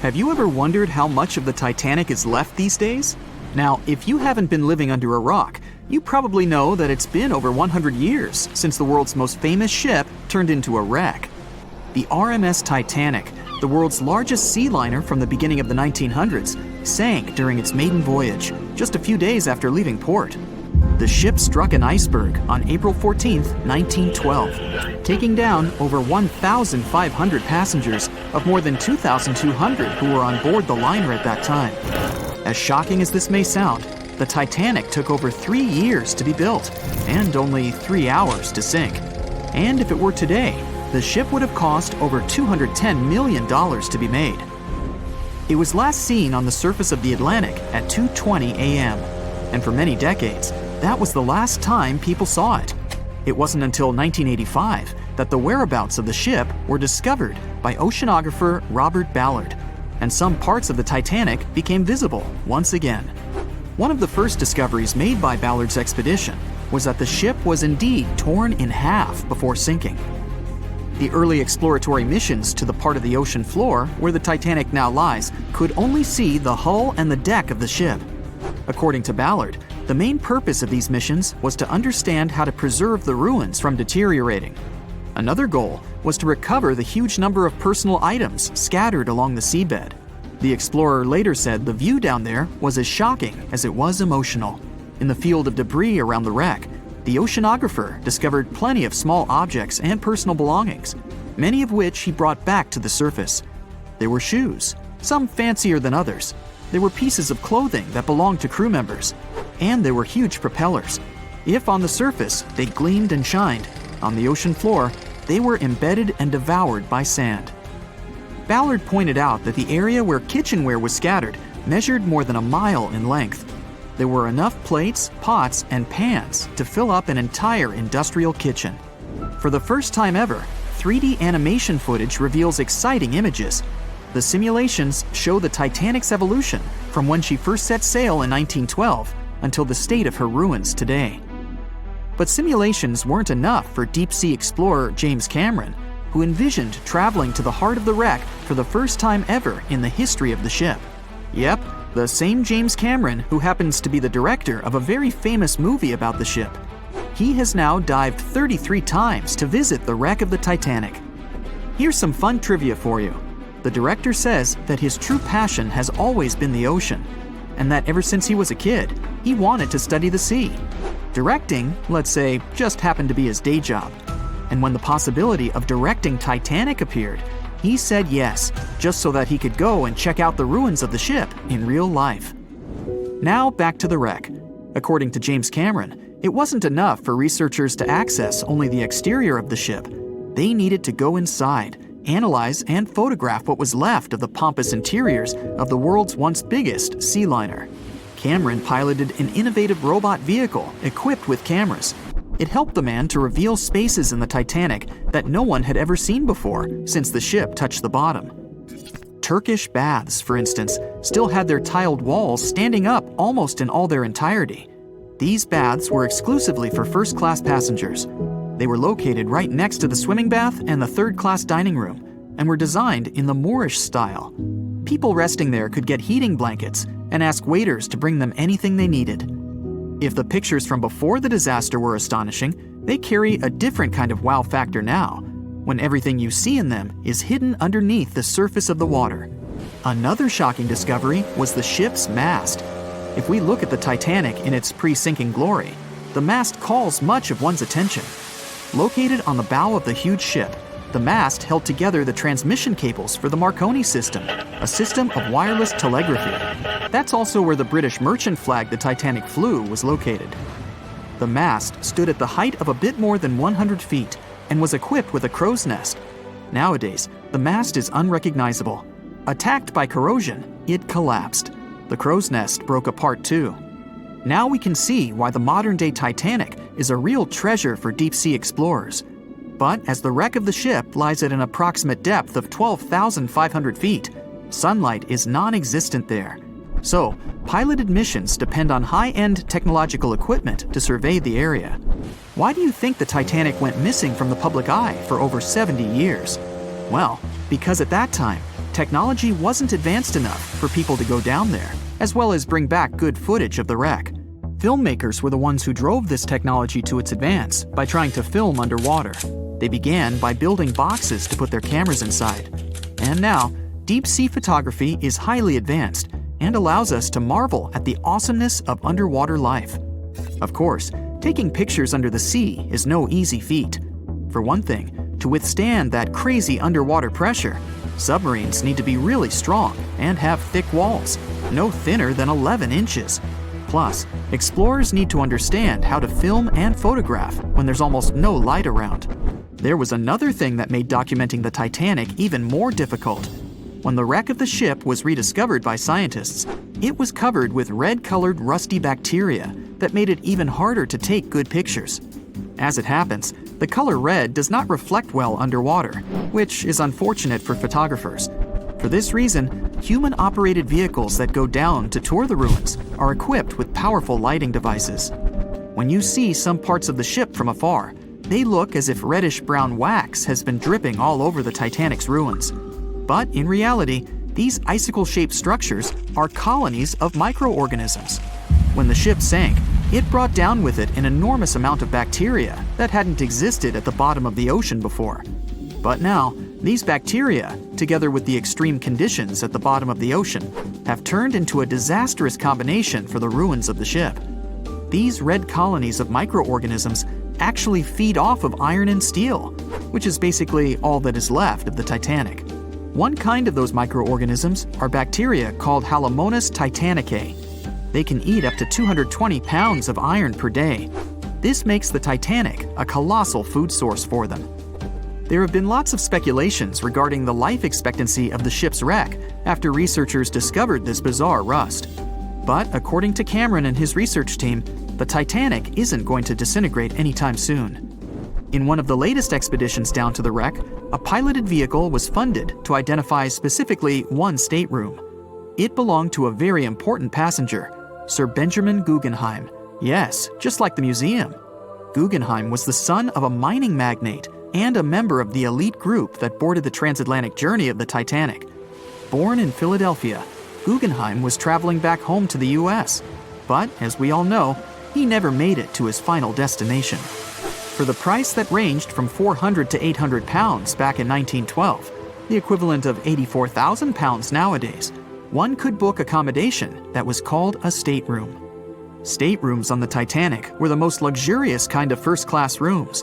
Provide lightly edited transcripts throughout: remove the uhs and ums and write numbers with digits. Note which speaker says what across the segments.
Speaker 1: Have you ever wondered how much of the Titanic is left these days? Now, if you haven't been living under a rock, you probably know that it's been over 100 years since the world's most famous ship turned into a wreck. The RMS Titanic, the world's largest sea liner from the beginning of the 1900s, sank during its maiden voyage, just a few days after leaving port. The ship struck an iceberg on April 14, 1912, taking down over 1,500 passengers of more than 2,200 who were on board the liner at that time. As shocking as this may sound, the Titanic took over 3 years to be built and only 3 hours to sink. And if it were today, the ship would have cost over $210 million to be made. It was last seen on the surface of the Atlantic at 2:20 a.m., and for many decades, that was the last time people saw it. It wasn't until 1985 that the whereabouts of the ship were discovered by oceanographer Robert Ballard, and some parts of the Titanic became visible once again. One of the first discoveries made by Ballard's expedition was that the ship was indeed torn in half before sinking. The early exploratory missions to the part of the ocean floor where the Titanic now lies could only see the hull and the deck of the ship. According to Ballard, the main purpose of these missions was to understand how to preserve the ruins from deteriorating. Another goal was to recover the huge number of personal items scattered along the seabed. The explorer later said the view down there was as shocking as it was emotional. In the field of debris around the wreck, the oceanographer discovered plenty of small objects and personal belongings, many of which he brought back to the surface. There were shoes, some fancier than others. There were pieces of clothing that belonged to crew members, and there were huge propellers. If on the surface they gleamed and shined, on the ocean floor they were embedded and devoured by sand. Ballard pointed out that the area where kitchenware was scattered measured more than a mile in length. There were enough plates, pots, and pans to fill up an entire industrial kitchen. For the first time ever, 3D animation footage reveals exciting images. The simulations show the Titanic's evolution from when she first set sail in 1912 until the state of her ruins today. But simulations weren't enough for deep-sea explorer James Cameron, who envisioned traveling to the heart of the wreck for the first time ever in the history of the ship. Yep, the same James Cameron who happens to be the director of a very famous movie about the ship. He has now dived 33 times to visit the wreck of the Titanic. Here's some fun trivia for you. The director says that his true passion has always been the ocean, and that ever since he was a kid, he wanted to study the sea. Directing, let's say, just happened to be his day job. And when the possibility of directing Titanic appeared, he said yes, just so that he could go and check out the ruins of the ship in real life. Now back to the wreck. According to James Cameron, it wasn't enough for researchers to access only the exterior of the ship. They needed to go inside, analyze and photograph what was left of the pompous interiors of the world's once biggest sea liner. Cameron piloted an innovative robot vehicle equipped with cameras. It helped the man to reveal spaces in the Titanic that no one had ever seen before since the ship touched the bottom. Turkish baths, for instance, still had their tiled walls standing up almost in all their entirety. These baths were exclusively for first-class passengers. They were located right next to the swimming bath and the third-class dining room, and were designed in the Moorish style. People resting there could get heating blankets and ask waiters to bring them anything they needed. If the pictures from before the disaster were astonishing, they carry a different kind of wow factor now, when everything you see in them is hidden underneath the surface of the water. Another shocking discovery was the ship's mast. If we look at the Titanic in its pre-sinking glory, the mast calls much of one's attention. Located on the bow of the huge ship, the mast held together the transmission cables for the Marconi system, a system of wireless telegraphy. That's also where the British merchant flag the Titanic flew was located. The mast stood at the height of a bit more than 100 feet and was equipped with a crow's nest. Nowadays, the mast is unrecognizable. Attacked by corrosion, it collapsed. The crow's nest broke apart too. Now we can see why the modern-day Titanic is a real treasure for deep-sea explorers. But as the wreck of the ship lies at an approximate depth of 12,500 feet, sunlight is non-existent there. So, piloted missions depend on high-end technological equipment to survey the area. Why do you think the Titanic went missing from the public eye for over 70 years? Well, because at that time, technology wasn't advanced enough for people to go down there, as well as bring back good footage of the wreck. Filmmakers were the ones who drove this technology to its advance by trying to film underwater. They began by building boxes to put their cameras inside. And now, deep-sea photography is highly advanced and allows us to marvel at the awesomeness of underwater life. Of course, taking pictures under the sea is no easy feat. For one thing, to withstand that crazy underwater pressure, submarines need to be really strong and have thick walls, no thinner than 11 inches. Plus, explorers need to understand how to film and photograph when there's almost no light around. There was another thing that made documenting the Titanic even more difficult. When the wreck of the ship was rediscovered by scientists, it was covered with red-colored rusty bacteria that made it even harder to take good pictures. As it happens, the color red does not reflect well underwater, which is unfortunate for photographers. For this reason, human-operated vehicles that go down to tour the ruins are equipped with powerful lighting devices. When you see some parts of the ship from afar, they look as if reddish-brown wax has been dripping all over the Titanic's ruins. But in reality, these icicle-shaped structures are colonies of microorganisms. When the ship sank, it brought down with it an enormous amount of bacteria that hadn't existed at the bottom of the ocean before. But now, these bacteria, together with the extreme conditions at the bottom of the ocean, have turned into a disastrous combination for the ruins of the ship. These red colonies of microorganisms actually feed off of iron and steel, which is basically all that is left of the Titanic. One kind of those microorganisms are bacteria called Halomonas titanicae. They can eat up to 220 pounds of iron per day. This makes the Titanic a colossal food source for them. There have been lots of speculations regarding the life expectancy of the ship's wreck after researchers discovered this bizarre rust. But according to Cameron and his research team, the Titanic isn't going to disintegrate anytime soon. In one of the latest expeditions down to the wreck, a piloted vehicle was funded to identify specifically one stateroom. It belonged to a very important passenger, Sir Benjamin Guggenheim. Yes, just like the museum. Guggenheim was the son of a mining magnate and a member of the elite group that boarded the transatlantic journey of the Titanic. Born in Philadelphia, Guggenheim was traveling back home to the US. But, as we all know, he never made it to his final destination. For the price that ranged from 400 to 800 pounds back in 1912, the equivalent of 84,000 pounds nowadays, one could book accommodation that was called a stateroom. Staterooms on the Titanic were the most luxurious kind of first-class rooms.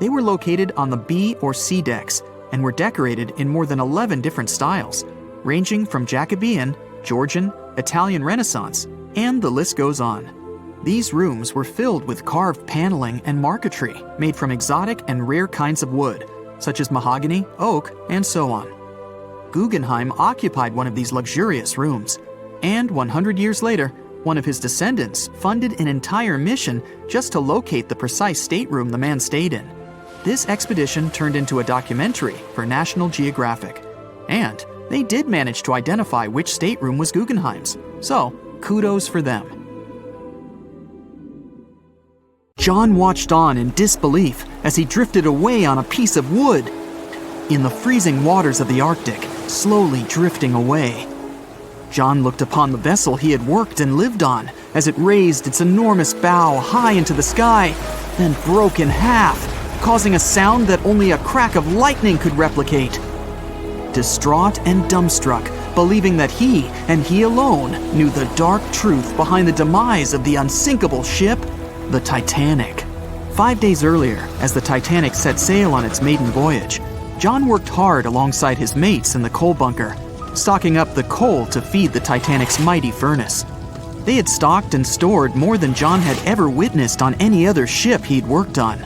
Speaker 1: They were located on the B or C decks and were decorated in more than 11 different styles, ranging from Jacobean, Georgian, Italian Renaissance, and the list goes on. These rooms were filled with carved paneling and marquetry made from exotic and rare kinds of wood, such as mahogany, oak, and so on. Guggenheim occupied one of these luxurious rooms, and 100 years later, one of his descendants funded an entire mission just to locate the precise stateroom the man stayed in. This expedition turned into a documentary for National Geographic, and they did manage to identify which stateroom was Guggenheim's, so kudos for them. John watched on in disbelief as he drifted away on a piece of wood. In the freezing waters of the Arctic, slowly drifting away. John looked upon the vessel he had worked and lived on as it raised its enormous bow high into the sky, then broke in half, causing a sound that only a crack of lightning could replicate. Distraught and dumbstruck, believing that he, and he alone, knew the dark truth behind the demise of the unsinkable ship, the Titanic. 5 days earlier, as the Titanic set sail on its maiden voyage, John worked hard alongside his mates in the coal bunker, stocking up the coal to feed the Titanic's mighty furnace. They had stocked and stored more than John had ever witnessed on any other ship he'd worked on.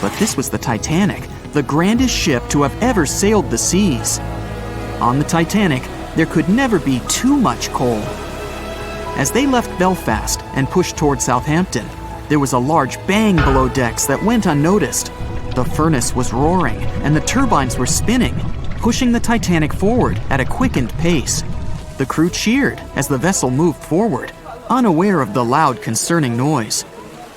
Speaker 1: But this was the Titanic, the grandest ship to have ever sailed the seas. On the Titanic, there could never be too much coal. As they left Belfast and pushed toward Southampton, there was a large bang below decks that went unnoticed. The furnace was roaring and the turbines were spinning, pushing the Titanic forward at a quickened pace. The crew cheered as the vessel moved forward, unaware of the loud, concerning noise.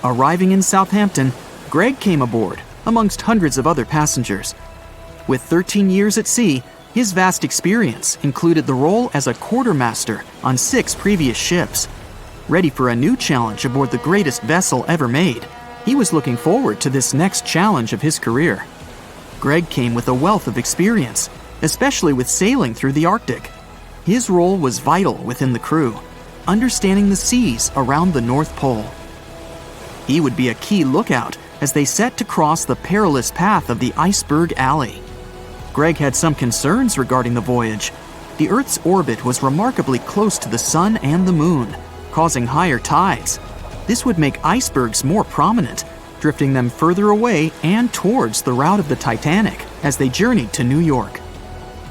Speaker 1: Arriving in Southampton, Greg came aboard, amongst hundreds of other passengers. With 13 years at sea, His vast experience included the role as a quartermaster on 6 previous ships. Ready for a new challenge aboard the greatest vessel ever made, he was looking forward to this next challenge of his career. Greg came with a wealth of experience, especially with sailing through the Arctic. His role was vital within the crew, understanding the seas around the North Pole. He would be a key lookout as they set to cross the perilous path of the iceberg alley. Greg had some concerns regarding the voyage. The Earth's orbit was remarkably close to the sun and the moon, causing higher tides. This would make icebergs more prominent, drifting them further away and towards the route of the Titanic as they journeyed to New York.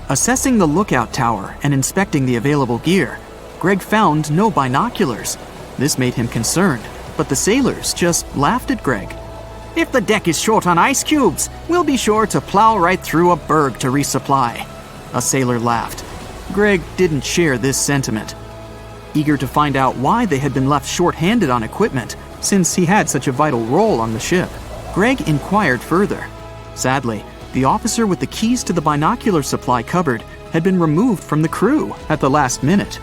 Speaker 1: Assessing the lookout tower and inspecting the available gear, Greg found no binoculars. This made him concerned, but the sailors just laughed at Greg. "If the deck is short on ice cubes, we'll be sure to plow right through a berg to resupply." A sailor laughed. Greg didn't share this sentiment. Eager to find out why they had been left short-handed on equipment, since he had such a vital role on the ship, Greg inquired further. Sadly, the officer with the keys to the binocular supply cupboard had been removed from the crew at the last minute.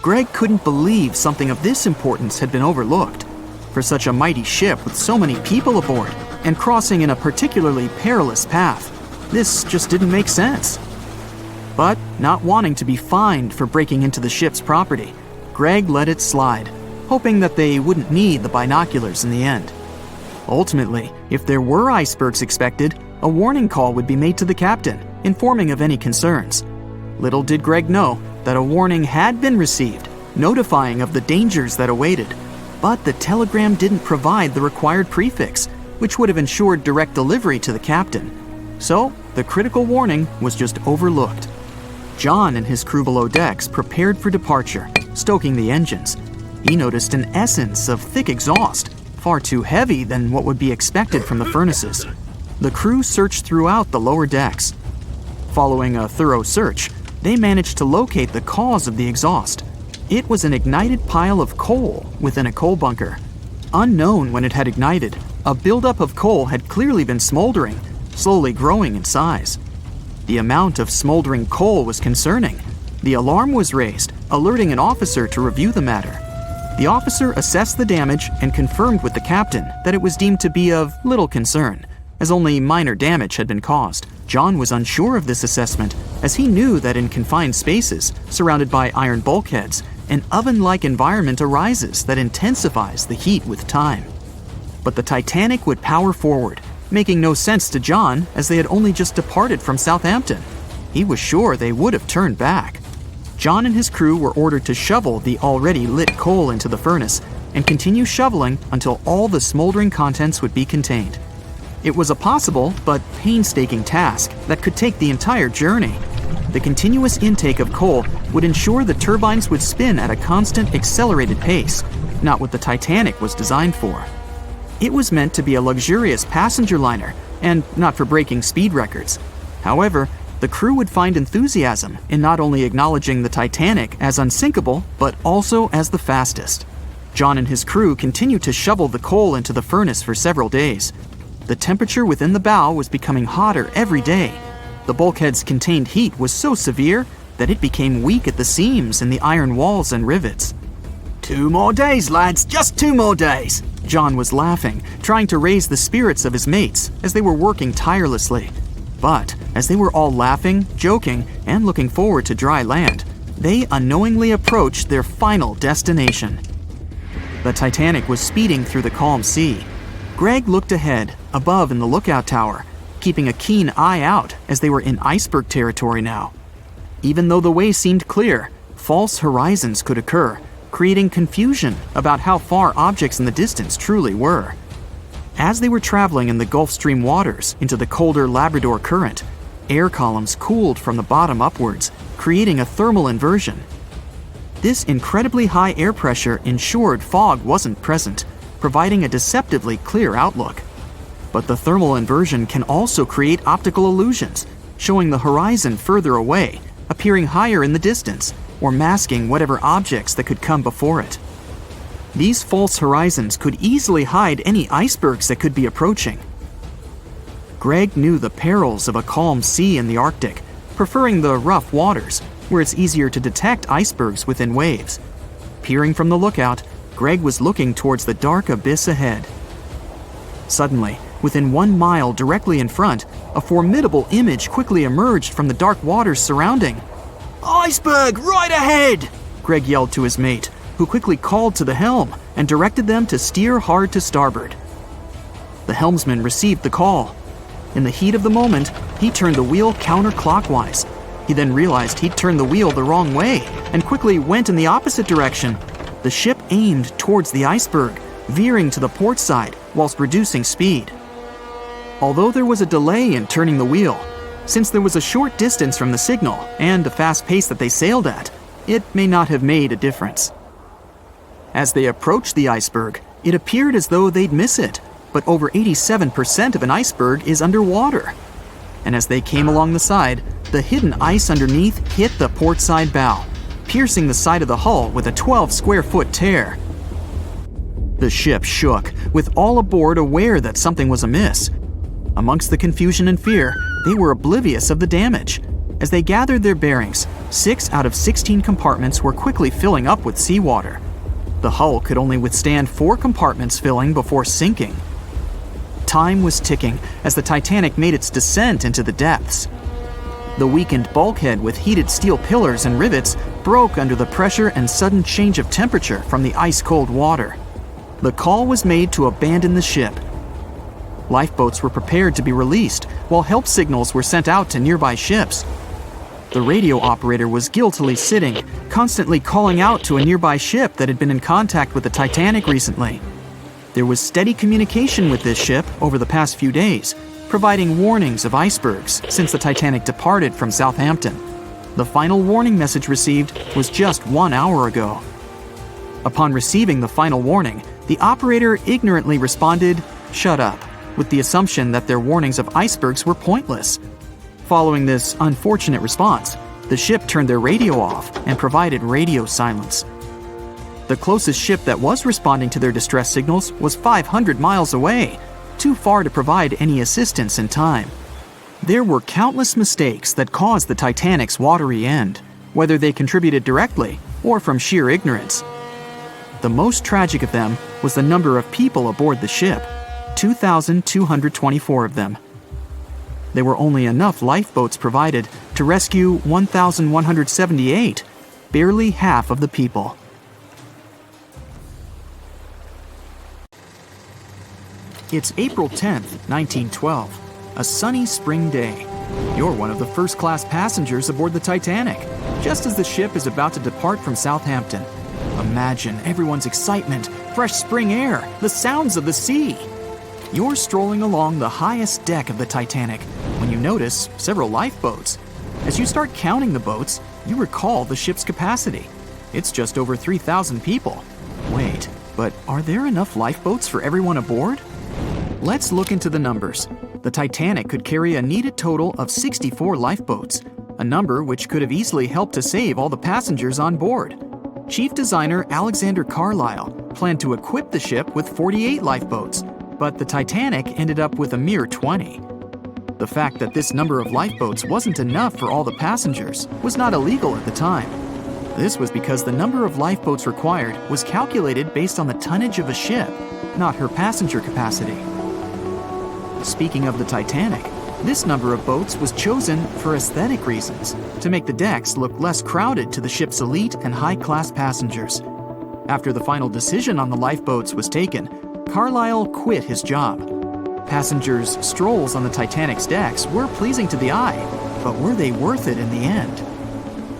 Speaker 1: Greg couldn't believe something of this importance had been overlooked. For such a mighty ship with so many people aboard and crossing in a particularly perilous path, this just didn't make sense. But not wanting to be fined for breaking into the ship's property, Greg let it slide, hoping that they wouldn't need the binoculars in the end. Ultimately, if there were icebergs expected, a warning call would be made to the captain, informing of any concerns. Little did Greg know that a warning had been received, notifying of the dangers that awaited. But the telegram didn't provide the required prefix, which would have ensured direct delivery to the captain. So, the critical warning was just overlooked. John and his crew below decks prepared for departure, stoking the engines. He noticed an essence of thick exhaust, far too heavy than what would be expected from the furnaces. The crew searched throughout the lower decks. Following a thorough search, they managed to locate the cause of the exhaust. It was an ignited pile of coal within a coal bunker. Unknown when it had ignited, a buildup of coal had clearly been smoldering, slowly growing in size. The amount of smoldering coal was concerning. The alarm was raised, alerting an officer to review the matter. The officer assessed the damage and confirmed with the captain that it was deemed to be of little concern, as only minor damage had been caused. John was unsure of this assessment, as he knew that in confined spaces, surrounded by iron bulkheads, an oven-like environment arises that intensifies the heat with time. But the Titanic would power forward, making no sense to John as they had only just departed from Southampton. He was sure they would have turned back. John and his crew were ordered to shovel the already lit coal into the furnace and continue shoveling until all the smoldering contents would be contained. It was a possible but painstaking task that could take the entire journey. The continuous intake of coal would ensure the turbines would spin at a constant, accelerated pace, not what the Titanic was designed for. It was meant to be a luxurious passenger liner and not for breaking speed records. However, the crew would find enthusiasm in not only acknowledging the Titanic as unsinkable, but also as the fastest. John and his crew continued to shovel the coal into the furnace for several days. The temperature within the bow was becoming hotter every day. The bulkhead's contained heat was so severe that it became weak at the seams in the iron walls and rivets. "2 more days, lads, just 2 more days!" John was laughing, trying to raise the spirits of his mates as they were working tirelessly. But as they were all laughing, joking, and looking forward to dry land, they unknowingly approached their final destination. The Titanic was speeding through the calm sea. Greg looked ahead, above in the lookout tower, keeping a keen eye out as they were in iceberg territory now. Even though the way seemed clear, false horizons could occur, creating confusion about how far objects in the distance truly were. As they were traveling in the Gulf Stream waters into the colder Labrador Current, air columns cooled from the bottom upwards, creating a thermal inversion. This incredibly high air pressure ensured fog wasn't present, providing a deceptively clear outlook. But the thermal inversion can also create optical illusions, showing the horizon further away, appearing higher in the distance, or masking whatever objects that could come before it. These false horizons could easily hide any icebergs that could be approaching. Greg knew the perils of a calm sea in the Arctic, preferring the rough waters, where it's easier to detect icebergs within waves. Peering from the lookout, Greg was looking towards the dark abyss ahead. Suddenly, within 1 mile directly in front, a formidable image quickly emerged from the dark waters surrounding. "Iceberg, right ahead!" Greg yelled to his mate, who quickly called to the helm and directed them to steer hard to starboard. The helmsman received the call. In the heat of the moment, he turned the wheel counterclockwise. He then realized he'd turned the wheel the wrong way and quickly went in the opposite direction. The ship aimed towards the iceberg, veering to the port side whilst reducing speed. Although there was a delay in turning the wheel, since there was a short distance from the signal and the fast pace that they sailed at, it may not have made a difference. As they approached the iceberg, it appeared as though they'd miss it, but over 87% of an iceberg is underwater. And as they came along the side, the hidden ice underneath hit the port side bow, piercing the side of the hull with a 12-square-foot tear. The ship shook, with all aboard aware that something was amiss. Amongst the confusion and fear, they were oblivious of the damage. As they gathered their bearings, 6 out of 16 compartments were quickly filling up with seawater. The hull could only withstand 4 compartments filling before sinking. Time was ticking as the Titanic made its descent into the depths. The weakened bulkhead with heated steel pillars and rivets broke under the pressure and sudden change of temperature from the ice-cold water. The call was made to abandon the ship. Lifeboats were prepared to be released, while help signals were sent out to nearby ships. The radio operator was guiltily sitting, constantly calling out to a nearby ship that had been in contact with the Titanic recently. There was steady communication with this ship over the past few days, providing warnings of icebergs since the Titanic departed from Southampton. The final warning message received was just 1 hour ago. Upon receiving the final warning, the operator ignorantly responded, "Shut up," with the assumption that their warnings of icebergs were pointless. Following this unfortunate response, the ship turned their radio off and provided radio silence. The closest ship that was responding to their distress signals was 500 miles away, too far to provide any assistance in time. There were countless mistakes that caused the Titanic's watery end, whether they contributed directly or from sheer ignorance. The most tragic of them was the number of people aboard the ship, 2,224 of them. There were only enough lifeboats provided to rescue 1,178, barely half of the people. It's April 10th, 1912, a sunny spring day. You're one of the first-class passengers aboard the Titanic, just as the ship is about to depart from Southampton. Imagine everyone's excitement, fresh spring air, the sounds of the sea. You're strolling along the highest deck of the Titanic when you notice several lifeboats. As you start counting the boats, you recall the ship's capacity. It's just over 3,000 people. Wait, but are there enough lifeboats for everyone aboard? Let's look into the numbers. The Titanic could carry a needed total of 64 lifeboats, a number which could have easily helped to save all the passengers on board. Chief designer Alexander Carlisle planned to equip the ship with 48 lifeboats, but the Titanic ended up with a mere 20. The fact that this number of lifeboats wasn't enough for all the passengers was not illegal at the time. This was because the number of lifeboats required was calculated based on the tonnage of a ship, not her passenger capacity. Speaking of the Titanic, this number of boats was chosen for aesthetic reasons, to make the decks look less crowded to the ship's elite and high-class passengers. After the final decision on the lifeboats was taken, Carlisle quit his job. Passengers' strolls on the Titanic's decks were pleasing to the eye, but were they worth it in the end?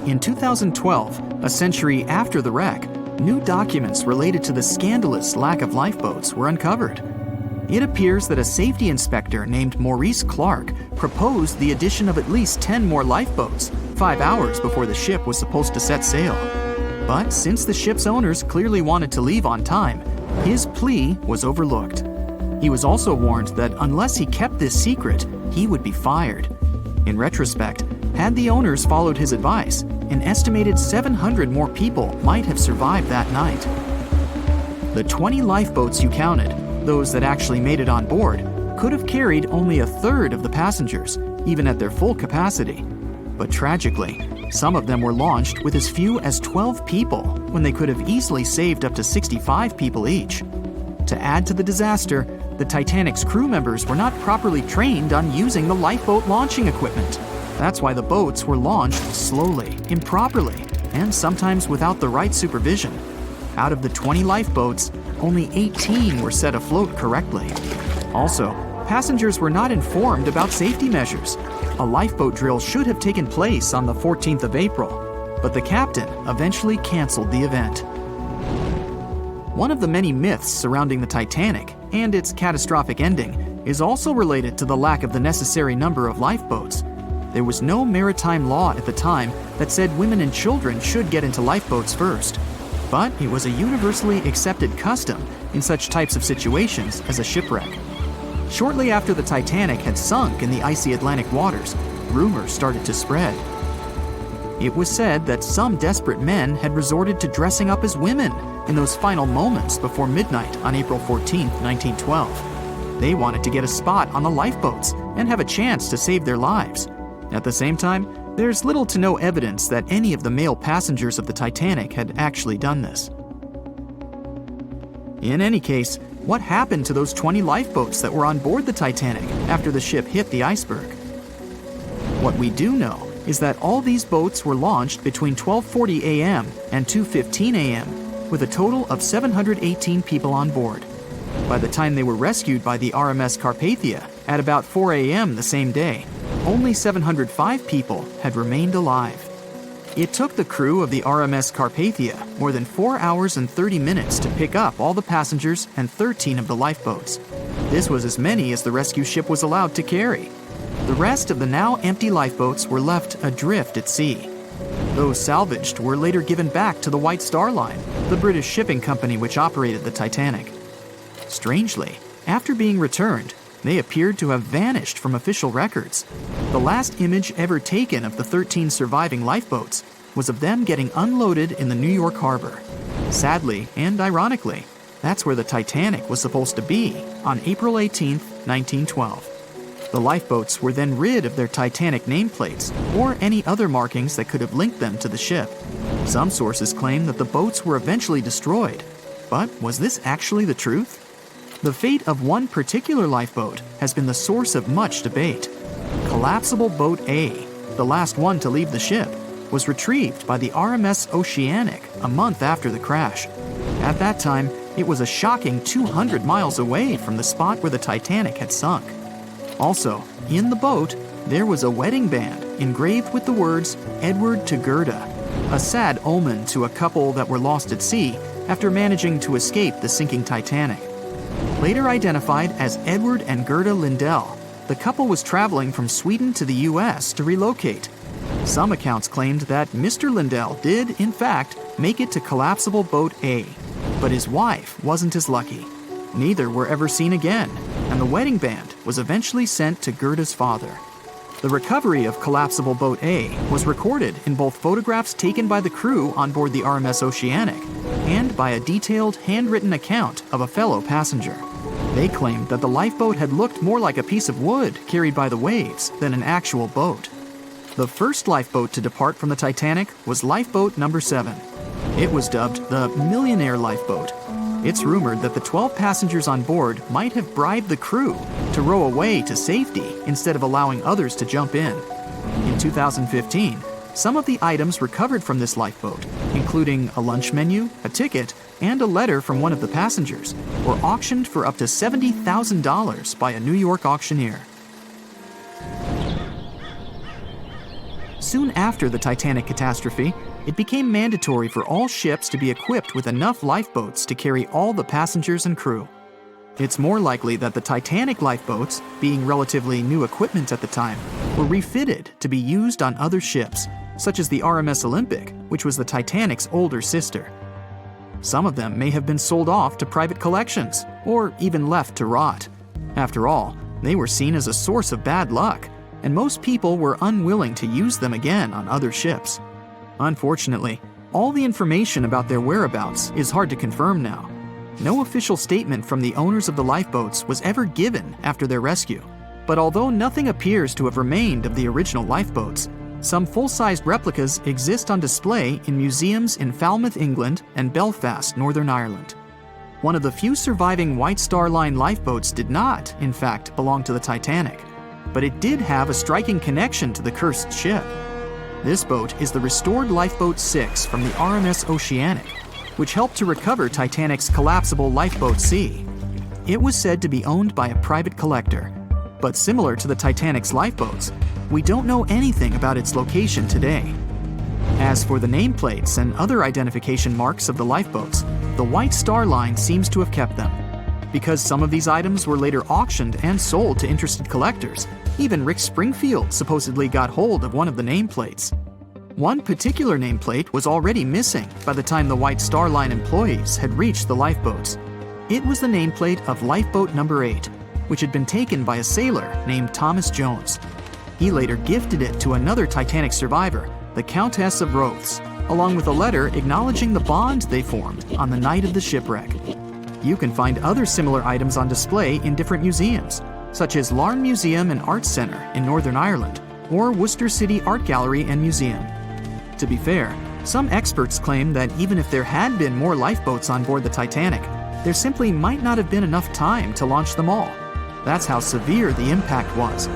Speaker 1: In 2012, a century after the wreck, new documents related to the scandalous lack of lifeboats were uncovered. It appears that a safety inspector named Maurice Clark proposed the addition of at least 10 more lifeboats, 5 hours before the ship was supposed to set sail. But since the ship's owners clearly wanted to leave on time, his plea was overlooked. He was also warned that unless he kept this secret, he would be fired. In retrospect, had the owners followed his advice, an estimated 700 more people might have survived that night. The 20 lifeboats you counted, those that actually made it on board, could have carried only a third of the passengers, even at their full capacity. But tragically, some of them were launched with as few as 12 people when they could have easily saved up to 65 people each. To add to the disaster, the Titanic's crew members were not properly trained on using the lifeboat launching equipment. That's why the boats were launched slowly, improperly, and sometimes without the right supervision. Out of the 20 lifeboats, only 18 were set afloat correctly. Also, passengers were not informed about safety measures. A lifeboat drill should have taken place on the 14th of April, but the captain eventually canceled the event. One of the many myths surrounding the Titanic and its catastrophic ending is also related to the lack of the necessary number of lifeboats. There was no maritime law at the time that said women and children should get into lifeboats first, but it was a universally accepted custom in such types of situations as a shipwreck. Shortly after the Titanic had sunk in the icy Atlantic waters, rumors started to spread. It was said that some desperate men had resorted to dressing up as women in those final moments before midnight on April 14, 1912. They wanted to get a spot on the lifeboats and have a chance to save their lives. At the same time, there's little to no evidence that any of the male passengers of the Titanic had actually done this. In any case, what happened to those 20 lifeboats that were on board the Titanic after the ship hit the iceberg? What we do know is that all these boats were launched between 12:40 a.m. and 2:15 a.m. with a total of 718 people on board. By the time they were rescued by the RMS Carpathia at about 4 a.m. the same day, only 705 people had remained alive. It took the crew of the RMS Carpathia more than 4 hours and 30 minutes to pick up all the passengers and 13 of the lifeboats. This was as many as the rescue ship was allowed to carry. The rest of the now empty lifeboats were left adrift at sea. Those salvaged were later given back to the White Star Line, the British shipping company which operated the Titanic. Strangely, after being returned, they appeared to have vanished from official records. The last image ever taken of the 13 surviving lifeboats was of them getting unloaded in the New York harbor. Sadly and ironically, that's where the Titanic was supposed to be on April 18, 1912. The lifeboats were then rid of their Titanic nameplates or any other markings that could have linked them to the ship. Some sources claim that the boats were eventually destroyed. But was this actually the truth? The fate of one particular lifeboat has been the source of much debate. Collapsible Boat A, the last one to leave the ship, was retrieved by the RMS Oceanic a month after the crash. At that time, it was a shocking 200 miles away from the spot where the Titanic had sunk. Also, in the boat, there was a wedding band engraved with the words "Edward to Gerda," a sad omen to a couple that were lost at sea after managing to escape the sinking Titanic. Later identified as Edward and Gerda Lindell, the couple was traveling from Sweden to the U.S. to relocate. Some accounts claimed that Mr. Lindell did, in fact, make it to Collapsible Boat A, but his wife wasn't as lucky. Neither were ever seen again, and the wedding band was eventually sent to Gerda's father. The recovery of Collapsible Boat A was recorded in both photographs taken by the crew on board the RMS Oceanic and by a detailed handwritten account of a fellow passenger. They claimed that the lifeboat had looked more like a piece of wood carried by the waves than an actual boat. The first lifeboat to depart from the Titanic was Lifeboat number 7. It was dubbed the Millionaire Lifeboat. It's rumored that the 12 passengers on board might have bribed the crew to row away to safety instead of allowing others to jump in. In 2015, some of the items recovered from this lifeboat, including a lunch menu, a ticket, and a letter from one of the passengers, were auctioned for up to $70,000 by a New York auctioneer. Soon after the Titanic catastrophe, it became mandatory for all ships to be equipped with enough lifeboats to carry all the passengers and crew. It's more likely that the Titanic lifeboats, being relatively new equipment at the time, were refitted to be used on other ships, such as the RMS Olympic, which was the Titanic's older sister. Some of them may have been sold off to private collections, or even left to rot. After all, they were seen as a source of bad luck, and most people were unwilling to use them again on other ships. Unfortunately, all the information about their whereabouts is hard to confirm now. No official statement from the owners of the lifeboats was ever given after their rescue. But although nothing appears to have remained of the original lifeboats, Some full-sized replicas exist on display in museums in Falmouth, England, and Belfast, Northern Ireland. One of the few surviving White Star Line lifeboats did not, in fact, belong to the Titanic, but it did have a striking connection to the cursed ship. This boat is the restored Lifeboat 6 from the RMS Oceanic, which helped to recover Titanic's collapsible Lifeboat C. It was said to be owned by a private collector, but similar to the Titanic's lifeboats, we don't know anything about its location today. As for the nameplates and other identification marks of the lifeboats, the White Star Line seems to have kept them. Because some of these items were later auctioned and sold to interested collectors, even Rick Springfield supposedly got hold of one of the nameplates. One particular nameplate was already missing by the time the White Star Line employees had reached the lifeboats. It was the nameplate of Lifeboat Number 8, which had been taken by a sailor named Thomas Jones. He later gifted it to another Titanic survivor, the Countess of Rothes, along with a letter acknowledging the bond they formed on the night of the shipwreck. You can find other similar items on display in different museums, such as Larne Museum and Arts Centre in Northern Ireland, or Worcester City Art Gallery and Museum. To be fair, some experts claim that even if there had been more lifeboats on board the Titanic, there simply might not have been enough time to launch them all. That's how severe the impact was.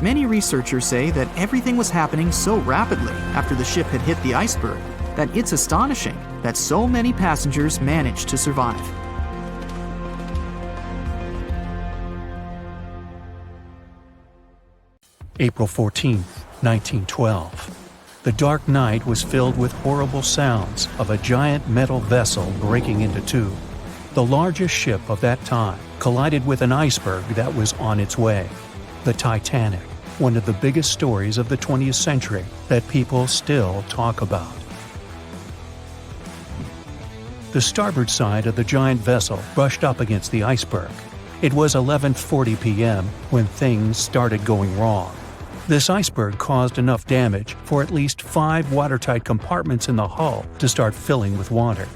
Speaker 1: Many researchers say that everything was happening so rapidly after the ship had hit the iceberg that it's astonishing that so many passengers managed to survive.
Speaker 2: April 14, 1912. The dark night was filled with horrible sounds of a giant metal vessel breaking into two. The largest ship of that time collided with an iceberg that was on its way. The Titanic, one of the biggest stories of the 20th century that people still talk about. The starboard side of the giant vessel brushed up against the iceberg. It was 11:40 p.m. when things started going wrong. This iceberg caused enough damage for at least 5 watertight compartments in the hull to start filling with water.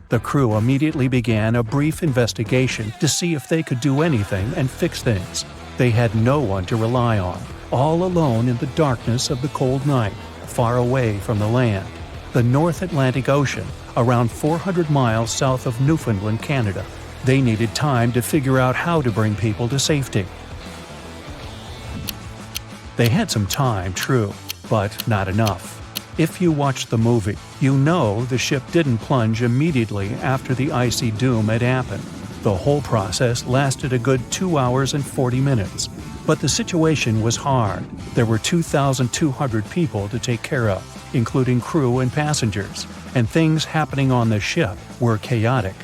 Speaker 2: The crew immediately began a brief investigation to see if they could do anything and fix things. They had no one to rely on, all alone in the darkness of the cold night, far away from the land. The North Atlantic Ocean, around 400 miles south of Newfoundland, Canada. They needed time to figure out how to bring people to safety. They had some time, true, but not enough. If you watched the movie, you know the ship didn't plunge immediately after the icy doom had happened. The whole process lasted a good 2 hours and 40 minutes. But the situation was hard. There were 2,200 people to take care of, including crew and passengers, and things happening on the ship were chaotic.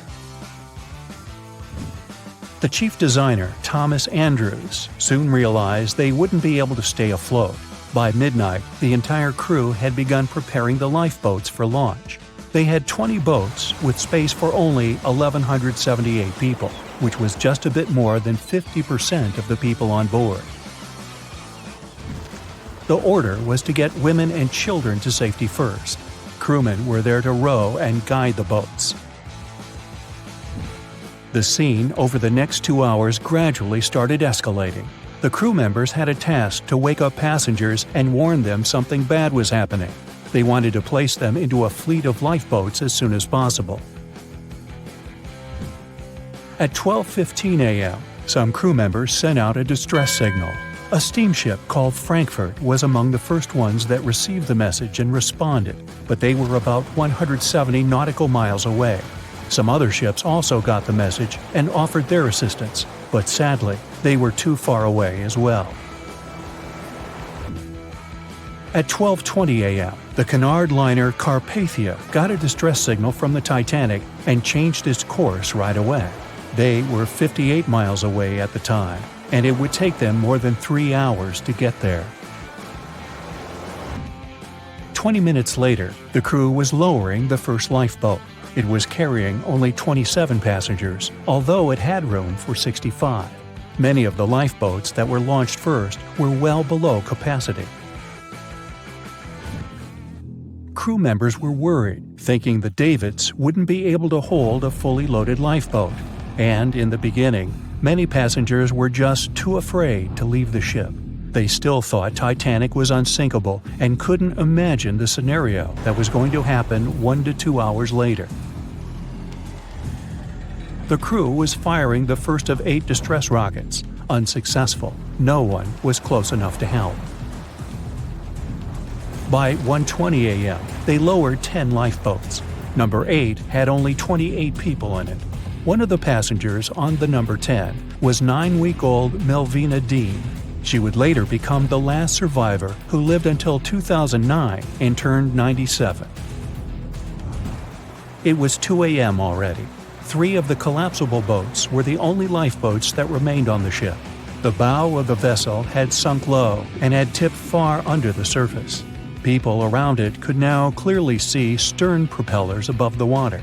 Speaker 2: The chief designer, Thomas Andrews, soon realized they wouldn't be able to stay afloat. By midnight, the entire crew had begun preparing the lifeboats for launch. They had 20 boats with space for only 1,178 people, which was just a bit more than 50% of the people on board. The order was to get women and children to safety first. Crewmen were there to row and guide the boats. The scene over the next 2 hours gradually started escalating. The crew members had a task to wake up passengers and warn them something bad was happening. They wanted to place them into a fleet of lifeboats as soon as possible. At 12:15 a.m., some crew members sent out a distress signal. A steamship called Frankfurt was among the first ones that received the message and responded, but they were about 170 nautical miles away. Some other ships also got the message and offered their assistance, but sadly, they were too far away as well. At 12:20 a.m., the Cunard liner Carpathia got a distress signal from the Titanic and changed its course right away. They were 58 miles away at the time, and it would take them more than 3 hours to get there. 20 minutes later, the crew was lowering the first lifeboat. It was carrying only 27 passengers, although it had room for 65. Many of the lifeboats that were launched first were well below capacity. Crew members were worried, thinking the Davids wouldn't be able to hold a fully loaded lifeboat. And in the beginning, many passengers were just too afraid to leave the ship. They still thought Titanic was unsinkable and couldn't imagine the scenario that was going to happen 1 to 2 hours later. The crew was firing the first of 8 distress rockets. Unsuccessful. No one was close enough to help. By 1:20 a.m., they lowered 10 lifeboats. Number 8 had only 28 people in it. One of the passengers on the number 10 was 9-week-old Melvina Dean. She would later become the last survivor who lived until 2009 and turned 97. It was 2 a.m. already. 3 of the collapsible boats were the only lifeboats that remained on the ship. The bow of the vessel had sunk low and had tipped far under the surface. People around it could now clearly see stern propellers above the water.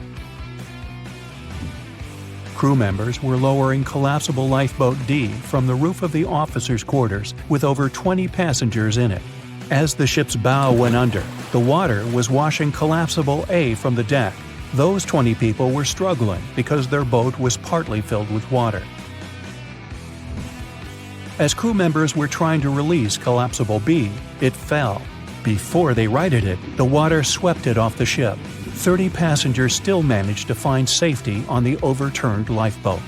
Speaker 2: Crew members were lowering collapsible lifeboat D from the roof of the officers' quarters with over 20 passengers in it. As the ship's bow went under, the water was washing collapsible A from the deck. Those 20 people were struggling because their boat was partly filled with water. As crew members were trying to release collapsible B, it fell. Before they righted it, the water swept it off the ship. 30 passengers still managed to find safety on the overturned lifeboat.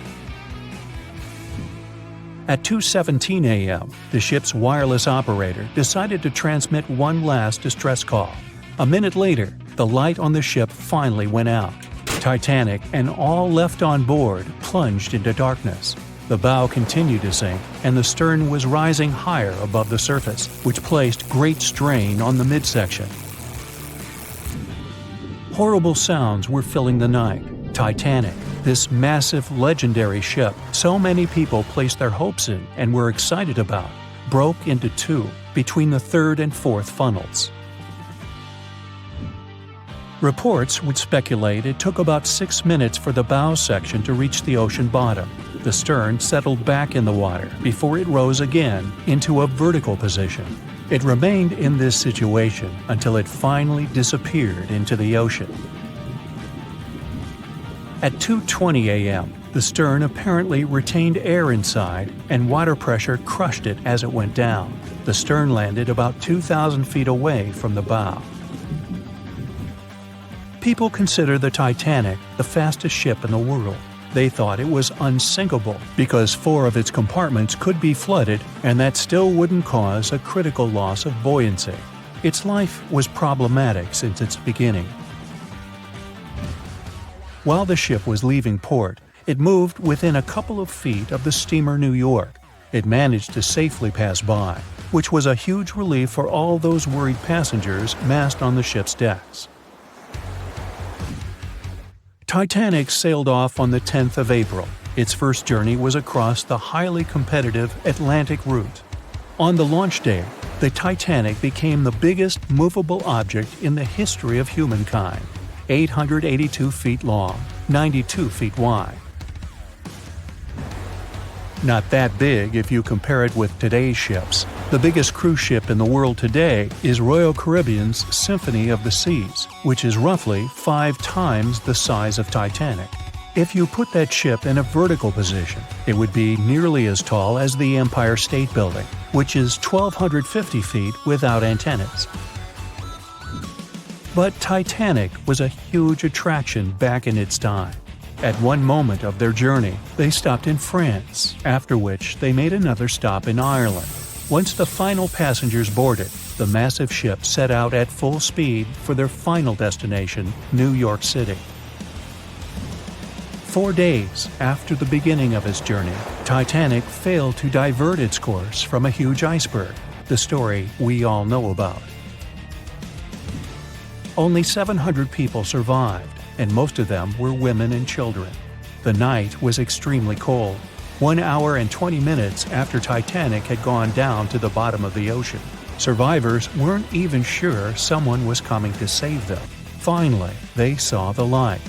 Speaker 2: At 2:17 a.m., the ship's wireless operator decided to transmit one last distress call. A minute later, the light on the ship finally went out. Titanic and all left on board plunged into darkness. The bow continued to sink, and the stern was rising higher above the surface, which placed great strain on the midsection. Horrible sounds were filling the night. Titanic, this massive, legendary ship so many people placed their hopes in and were excited about, broke into 2 between the 3rd and 4th funnels. Reports would speculate it took about 6 minutes for the bow section to reach the ocean bottom. The stern settled back in the water before it rose again into a vertical position. It remained in this situation until it finally disappeared into the ocean. At 2:20 a.m., the stern apparently retained air inside, and water pressure crushed it as it went down. The stern landed about 2,000 feet away from the bow. People consider the Titanic the fastest ship in the world. They thought it was unsinkable because 4 of its compartments could be flooded, and that still wouldn't cause a critical loss of buoyancy. Its life was problematic since its beginning. While the ship was leaving port, it moved within a couple of feet of the steamer New York. It managed to safely pass by, which was a huge relief for all those worried passengers massed on the ship's decks. Titanic sailed off on the 10th of April. Its first journey was across the highly competitive Atlantic route. On the launch day, the Titanic became the biggest movable object in the history of humankind, 882 feet long, 92 feet wide. Not that big if you compare it with today's ships. The biggest cruise ship in the world today is Royal Caribbean's Symphony of the Seas, which is roughly 5 times the size of Titanic. If you put that ship in a vertical position, it would be nearly as tall as the Empire State Building, which is 1,250 feet without antennas. But Titanic was a huge attraction back in its time. At one moment of their journey, they stopped in France, after which they made another stop in Ireland. Once the final passengers boarded, the massive ship set out at full speed for their final destination, New York City. 4 days after the beginning of its journey, Titanic failed to divert its course from a huge iceberg, the story we all know about. Only 700 people survived, and most of them were women and children. The night was extremely cold, 1 hour and 20 minutes after Titanic had gone down to the bottom of the ocean. Survivors weren't even sure someone was coming to save them. Finally, they saw the light.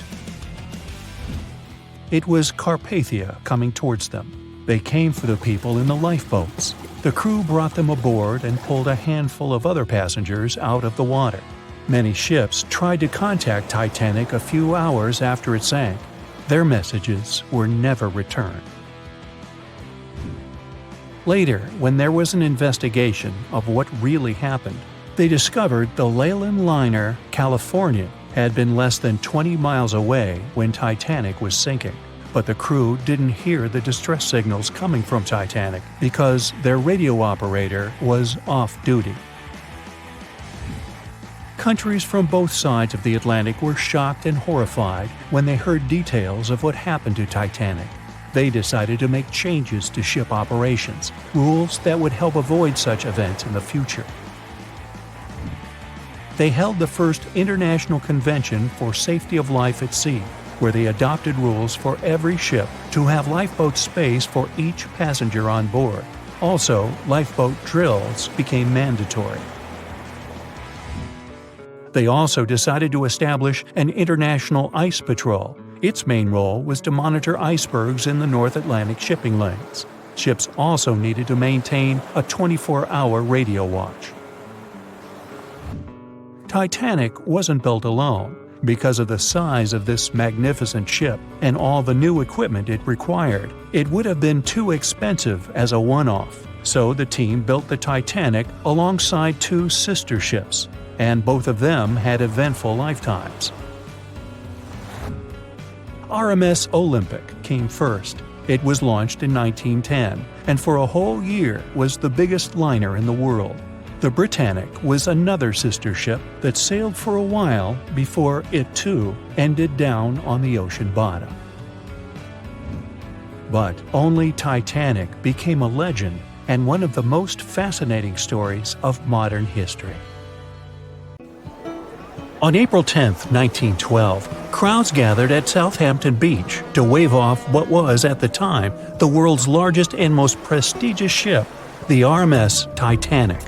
Speaker 2: It was Carpathia coming towards them. They came for the people in the lifeboats. The crew brought them aboard and pulled a handful of other passengers out of the water. Many ships tried to contact Titanic a few hours after it sank. Their messages were never returned. Later, when there was an investigation of what really happened, they discovered the Leyland liner California had been less than 20 miles away when Titanic was sinking. But the crew didn't hear the distress signals coming from Titanic because their radio operator was off duty. Countries from both sides of the Atlantic were shocked and horrified when they heard details of what happened to Titanic. They decided to make changes to ship operations, rules that would help avoid such events in the future. They held the first International Convention for Safety of Life at Sea, where they adopted rules for every ship to have lifeboat space for each passenger on board. Also, lifeboat drills became mandatory. They also decided to establish an international ice patrol. Its main role was to monitor icebergs in the North Atlantic shipping lanes. Ships also needed to maintain a 24-hour radio watch. Titanic wasn't built alone. Because of the size of this magnificent ship and all the new equipment it required, it would have been too expensive as a one-off. So the team built the Titanic alongside two sister ships, and both of them had eventful lifetimes. RMS Olympic came first. It was launched in 1910, and for a whole year was the biggest liner in the world. The Britannic was another sister ship that sailed for a while before it too ended down on the ocean bottom. But only Titanic became a legend and one of the most fascinating stories of modern history. On April 10, 1912, crowds gathered at Southampton Beach to wave off what was, at the time, the world's largest and most prestigious ship, the RMS Titanic.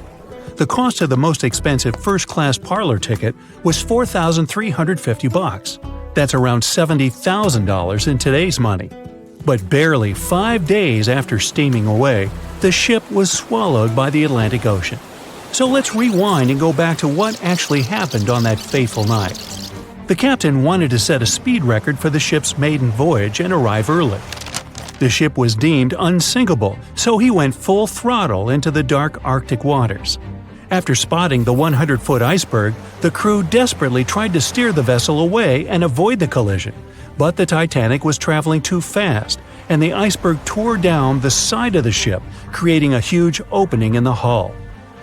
Speaker 2: The cost of the most expensive first-class parlor ticket was $4,350. That's around $70,000 in today's money. But barely 5 days after steaming away, the ship was swallowed by the Atlantic Ocean. So let's rewind and go back to what actually happened on that fateful night. The captain wanted to set a speed record for the ship's maiden voyage and arrive early. The ship was deemed unsinkable, so he went full throttle into the dark Arctic waters. After spotting the 100-foot iceberg, the crew desperately tried to steer the vessel away and avoid the collision, but the Titanic was traveling too fast, and the iceberg tore down the side of the ship, creating a huge opening in the hull.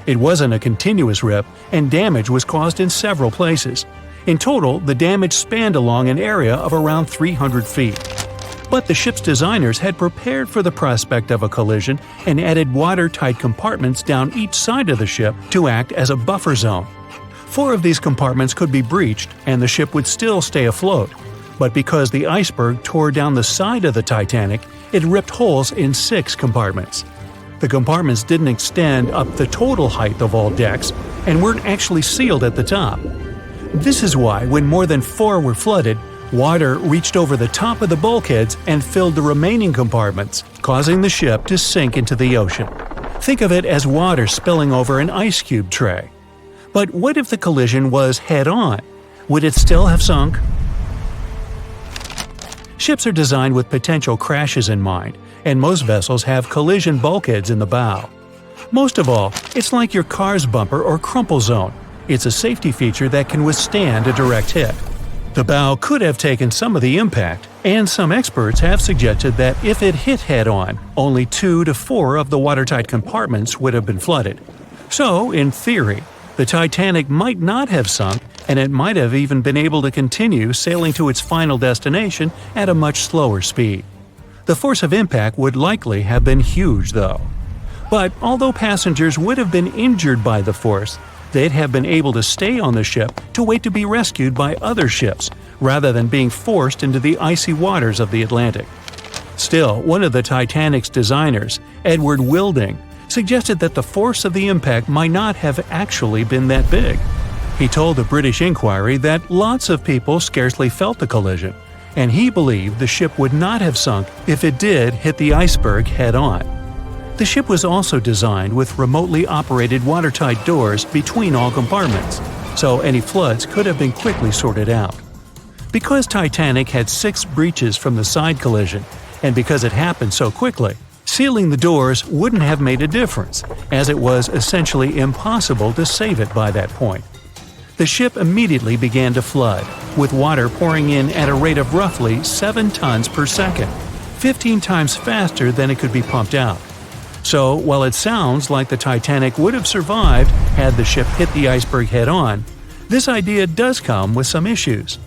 Speaker 2: It wasn't a continuous rip, and damage was caused in several places. In total, the damage spanned along an area of around 300 feet. But the ship's designers had prepared for the prospect of a collision and added watertight compartments down each side of the ship to act as a buffer zone. 4 of these compartments could be breached and the ship would still stay afloat. But because the iceberg tore down the side of the Titanic, it ripped holes in 6 compartments. The compartments didn't extend up the total height of all decks and weren't actually sealed at the top. This is why, when more than 4 were flooded, water reached over the top of the bulkheads and filled the remaining compartments, causing the ship to sink into the ocean. Think of it as water spilling over an ice cube tray. But what if the collision was head-on? Would it still have sunk? Ships are designed with potential crashes in mind, and most vessels have collision bulkheads in the bow. Most of all, it's like your car's bumper or crumple zone. It's a safety feature that can withstand a direct hit. The bow could have taken some of the impact, and some experts have suggested that if it hit head-on, only 2 to 4 of the watertight compartments would have been flooded. So, in theory, the Titanic might not have sunk, and it might have even been able to continue sailing to its final destination at a much slower speed. The force of impact would likely have been huge, though. But although passengers would have been injured by the force, they'd have been able to stay on the ship to wait to be rescued by other ships, rather than being forced into the icy waters of the Atlantic. Still, one of the Titanic's designers, Edward Wilding, suggested that the force of the impact might not have actually been that big. He told the British Inquiry that lots of people scarcely felt the collision, and he believed the ship would not have sunk if it did hit the iceberg head-on. The ship was also designed with remotely operated watertight doors between all compartments, so any floods could have been quickly sorted out. Because Titanic had 6 breaches from the side collision, and because it happened so quickly, Sealing the doors wouldn't have made a difference, as it was essentially impossible to save it by that point. The ship immediately began to flood, with water pouring in at a rate of roughly 7 tons per second, 15 times faster than it could be pumped out. So, while it sounds like the Titanic would have survived had the ship hit the iceberg head-on, this idea does come with some issues.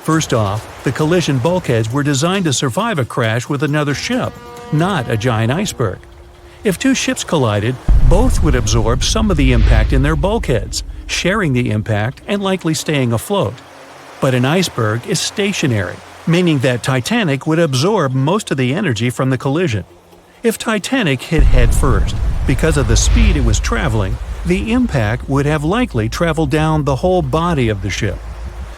Speaker 2: First off, the collision bulkheads were designed to survive a crash with another ship, not a giant iceberg. If two ships collided, both would absorb some of the impact in their bulkheads, sharing the impact and likely staying afloat. But an iceberg is stationary, meaning that Titanic would absorb most of the energy from the collision. If Titanic hit head first, because of the speed it was traveling, the impact would have likely traveled down the whole body of the ship.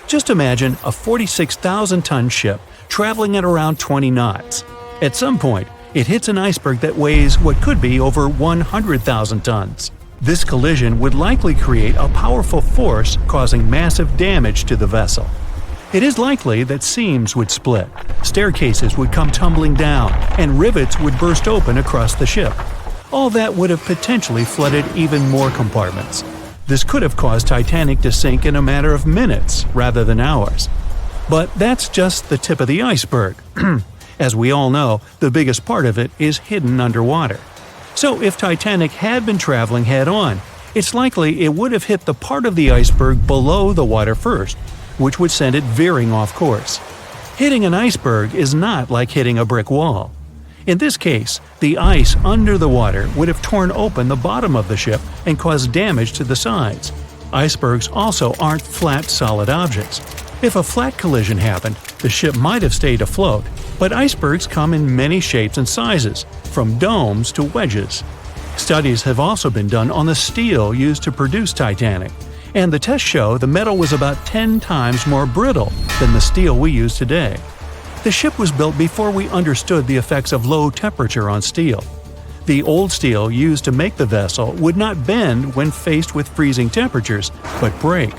Speaker 2: Just imagine a 46,000-ton ship traveling at around 20 knots. At some point, it hits an iceberg that weighs what could be over 100,000 tons. This collision would likely create a powerful force causing massive damage to the vessel. It is likely that seams would split, staircases would come tumbling down, and rivets would burst open across the ship. All that would have potentially flooded even more compartments. This could have caused Titanic to sink in a matter of minutes rather than hours. But that's just the tip of the iceberg. As we all know, the biggest part of it is hidden underwater. So if Titanic had been traveling head-on, it's likely it would have hit the part of the iceberg below the water first, which would send it veering off course. Hitting an iceberg is not like hitting a brick wall. In this case, the ice under the water would have torn open the bottom of the ship and caused damage to the sides. Icebergs also aren't flat, solid objects. If a flat collision happened, the ship might have stayed afloat, but icebergs come in many shapes and sizes, from domes to wedges. Studies have also been done on the steel used to produce Titanic, and the tests show the metal was about 10 times more brittle than the steel we use today. The ship was built before we understood the effects of low temperature on steel. The old steel used to make the vessel would not bend when faced with freezing temperatures, but break.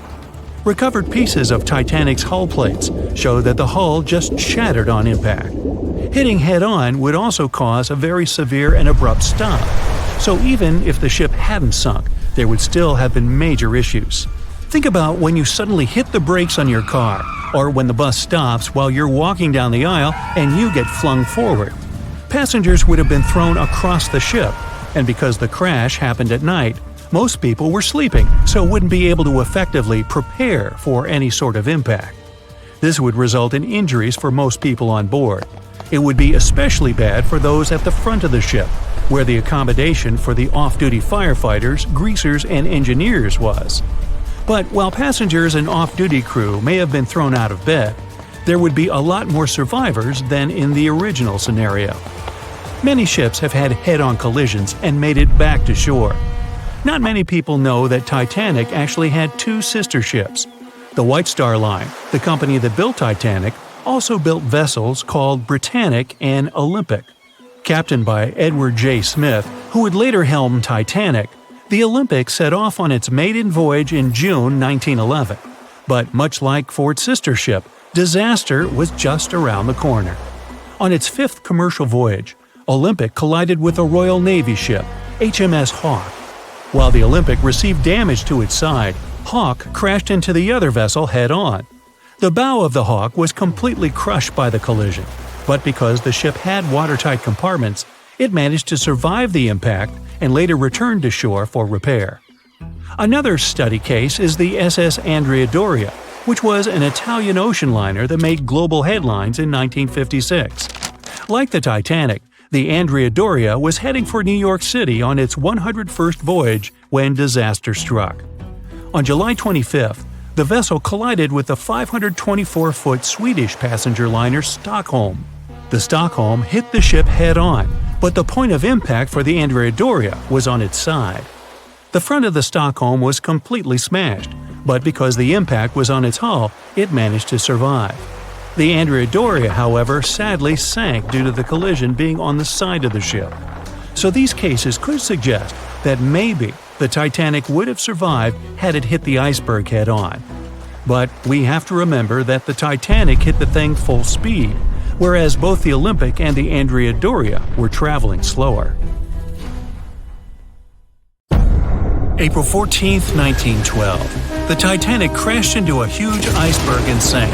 Speaker 2: Recovered pieces of Titanic's hull plates show that the hull just shattered on impact. Hitting head-on would also cause a very severe and abrupt stop, so even if the ship hadn't sunk, there would still have been major issues. Think about when you suddenly hit the brakes on your car, or when the bus stops while you're walking down the aisle and you get flung forward. Passengers would have been thrown across the ship, and because the crash happened at night, most people were sleeping, so wouldn't be able to effectively prepare for any sort of impact. This would result in injuries for most people on board. It would be especially bad for those at the front of the ship, where the accommodation for the off-duty firefighters, greasers, and engineers was. But while passengers and off-duty crew may have been thrown out of bed, there would be a lot more survivors than in the original scenario. Many ships have had head-on collisions and made it back to shore. Not many people know that Titanic actually had two sister ships. The White Star Line, the company that built Titanic, also built vessels called Britannic and Olympic. Captained by Edward J. Smith, who would later helm Titanic, the Olympic set off on its maiden voyage in June 1911. But much like for its sister ship, disaster was just around the corner. On its fifth commercial voyage, Olympic collided with a Royal Navy ship, HMS Hawke. While the Olympic received damage to its side, Hawke crashed into the other vessel head-on. The bow of the Hawke was completely crushed by the collision, but because the ship had watertight compartments, it managed to survive the impact and later returned to shore for repair. Another study case is the SS Andrea Doria, which was an Italian ocean liner that made global headlines in 1956. Like the Titanic, the Andrea Doria was heading for New York City on its 101st voyage when disaster struck. On July 25th, the vessel collided with the 524-foot Swedish passenger liner Stockholm. The Stockholm hit the ship head-on, but the point of impact for the Andrea Doria was on its side. The front of the Stockholm was completely smashed, but because the impact was on its hull, it managed to survive. The Andrea Doria, however, sadly sank due to the collision being on the side of the ship. So these cases could suggest that maybe the Titanic would have survived had it hit the iceberg head-on. But we have to remember that the Titanic hit the thing full speed, whereas both the Olympic and the Andrea Doria were traveling slower. April 14, 1912. The Titanic crashed into a huge iceberg and sank.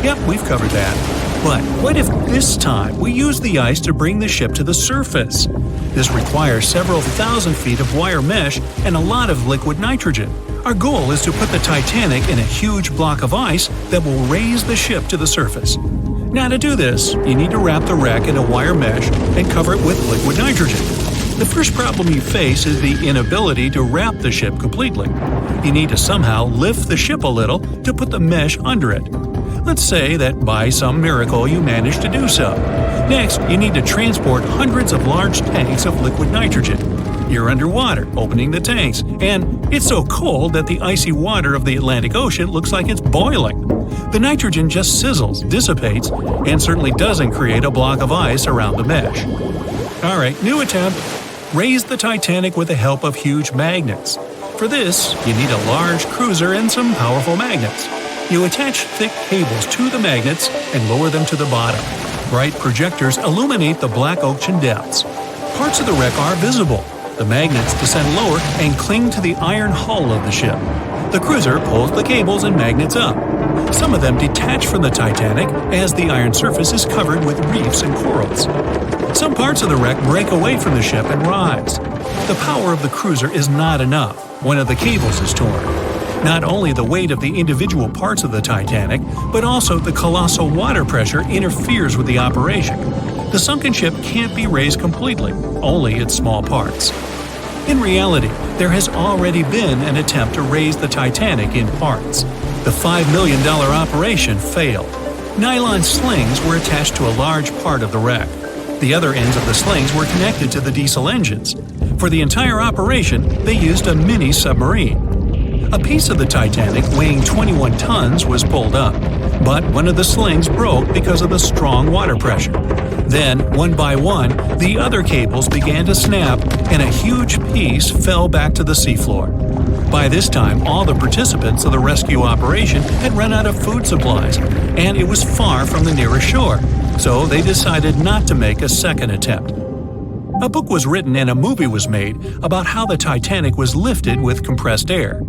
Speaker 2: Yep, we've covered that. But what if this time we use the ice to bring the ship to the surface? This requires several thousand feet of wire mesh and a lot of liquid nitrogen. Our goal is to put the Titanic in a huge block of ice that will raise the ship to the surface. Now to do this, you need to wrap the wreck in a wire mesh and cover it with liquid nitrogen. The first problem you face is the inability to wrap the ship completely. You need to somehow lift the ship a little to put the mesh under it. Let's say that by some miracle you manage to do so. Next, you need to transport hundreds of large tanks of liquid nitrogen. You're underwater, opening the tanks, and it's so cold that the icy water of the Atlantic Ocean looks like it's boiling. The nitrogen just sizzles, dissipates, and certainly doesn't create a block of ice around the mesh. Alright, new attempt. Raise the Titanic with the help of huge magnets. For this, you need a large cruiser and some powerful magnets. You attach thick cables to the magnets and lower them to the bottom. Bright projectors illuminate the black ocean depths. Parts of the wreck are visible. The magnets descend lower and cling to the iron hull of the ship. The cruiser pulls the cables and magnets up. Some of them detach from the Titanic as the iron surface is covered with reefs and corals. Some parts of the wreck break away from the ship and rise. The power of the cruiser is not enough. One of the cables is torn. Not only the weight of the individual parts of the Titanic, but also the colossal water pressure interferes with the operation. The sunken ship can't be raised completely, only its small parts. In reality, there has already been an attempt to raise the Titanic in parts. The $5 million operation failed. Nylon slings were attached to a large part of the wreck. The other ends of the slings were connected to the diesel engines. For the entire operation, they used a mini submarine. A piece of the Titanic weighing 21 tons was pulled up, but one of the slings broke because of the strong water pressure. Then, one by one, the other cables began to snap, and a huge piece fell back to the seafloor. By this time, all the participants of the rescue operation had run out of food supplies, and it was far from the nearest shore, so they decided not to make a second attempt. A book was written and a movie was made about how the Titanic was lifted with compressed air.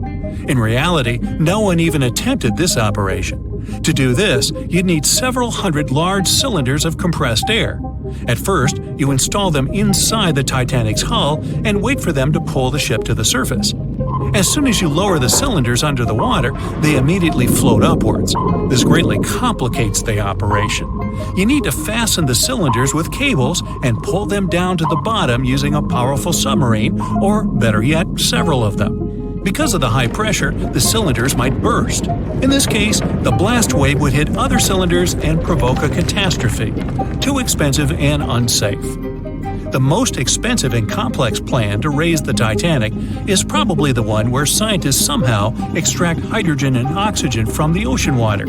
Speaker 2: In reality, no one even attempted this operation. To do this, you'd need several hundred large cylinders of compressed air. At first, you install them inside the Titanic's hull and wait for them to pull the ship to the surface. As soon as you lower the cylinders under the water, they immediately float upwards. This greatly complicates the operation. You need to fasten the cylinders with cables and pull them down to the bottom using a powerful submarine, or better yet, several of them. Because of the high pressure, the cylinders might burst. In this case, the blast wave would hit other cylinders and provoke a catastrophe. Too expensive and unsafe. The most expensive and complex plan to raise the Titanic is probably the one where scientists somehow extract hydrogen and oxygen from the ocean water.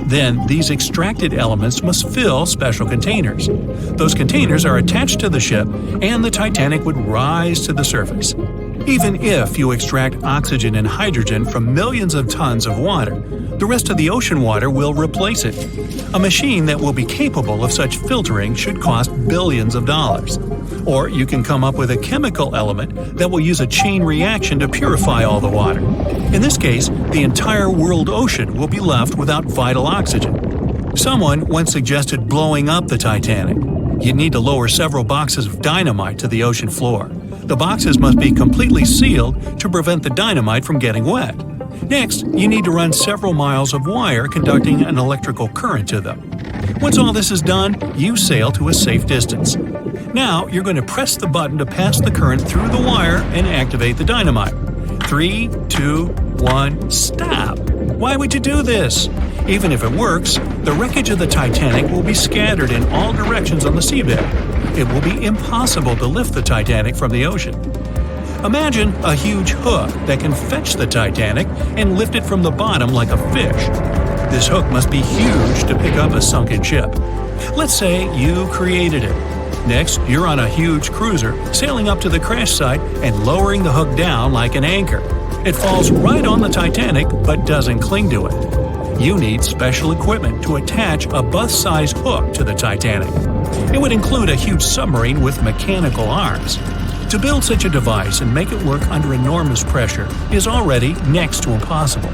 Speaker 2: Then, these extracted elements must fill special containers. Those containers are attached to the ship, and the Titanic would rise to the surface. Even if you extract oxygen and hydrogen from millions of tons of water, the rest of the ocean water will replace it. A machine that will be capable of such filtering should cost billions of dollars. Or you can come up with a chemical element that will use a chain reaction to purify all the water. In this case, the entire world ocean will be left without vital oxygen. Someone once suggested blowing up the Titanic. You'd need to lower several boxes of dynamite to the ocean floor. The boxes must be completely sealed to prevent the dynamite from getting wet. Next, you need to run several miles of wire conducting an electrical current to them. Once all this is done, you sail to a safe distance. Now, you're going to press the button to pass the current through the wire and activate the dynamite. 3, 2, 1, stop! Why would you do this? Even if it works, the wreckage of the Titanic will be scattered in all directions on the seabed. It will be impossible to lift the Titanic from the ocean. Imagine a huge hook that can fetch the Titanic and lift it from the bottom like a fish. This hook must be huge to pick up a sunken ship. Let's say you created it. Next, you're on a huge cruiser, sailing up to the crash site and lowering the hook down like an anchor. It falls right on the Titanic but doesn't cling to it. you need special equipment to attach a bus-sized hook to the Titanic. It would include a huge submarine with mechanical arms. To build such a device and make it work under enormous pressure is already next to impossible.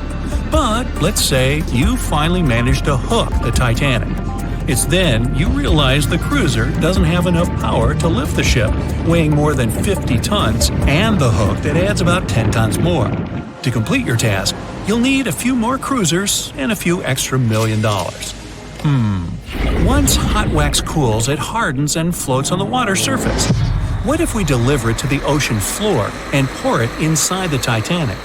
Speaker 2: But let's say you finally managed to hook the Titanic. It's then you realize the cruiser doesn't have enough power to lift the ship, weighing more than 50 tons, and the hook that adds about 10 tons more. To complete your task, you'll need a few more cruisers and a few extra $1 million. Once hot wax cools, it hardens and floats on the water surface. What if we deliver it to the ocean floor and pour it inside the Titanic?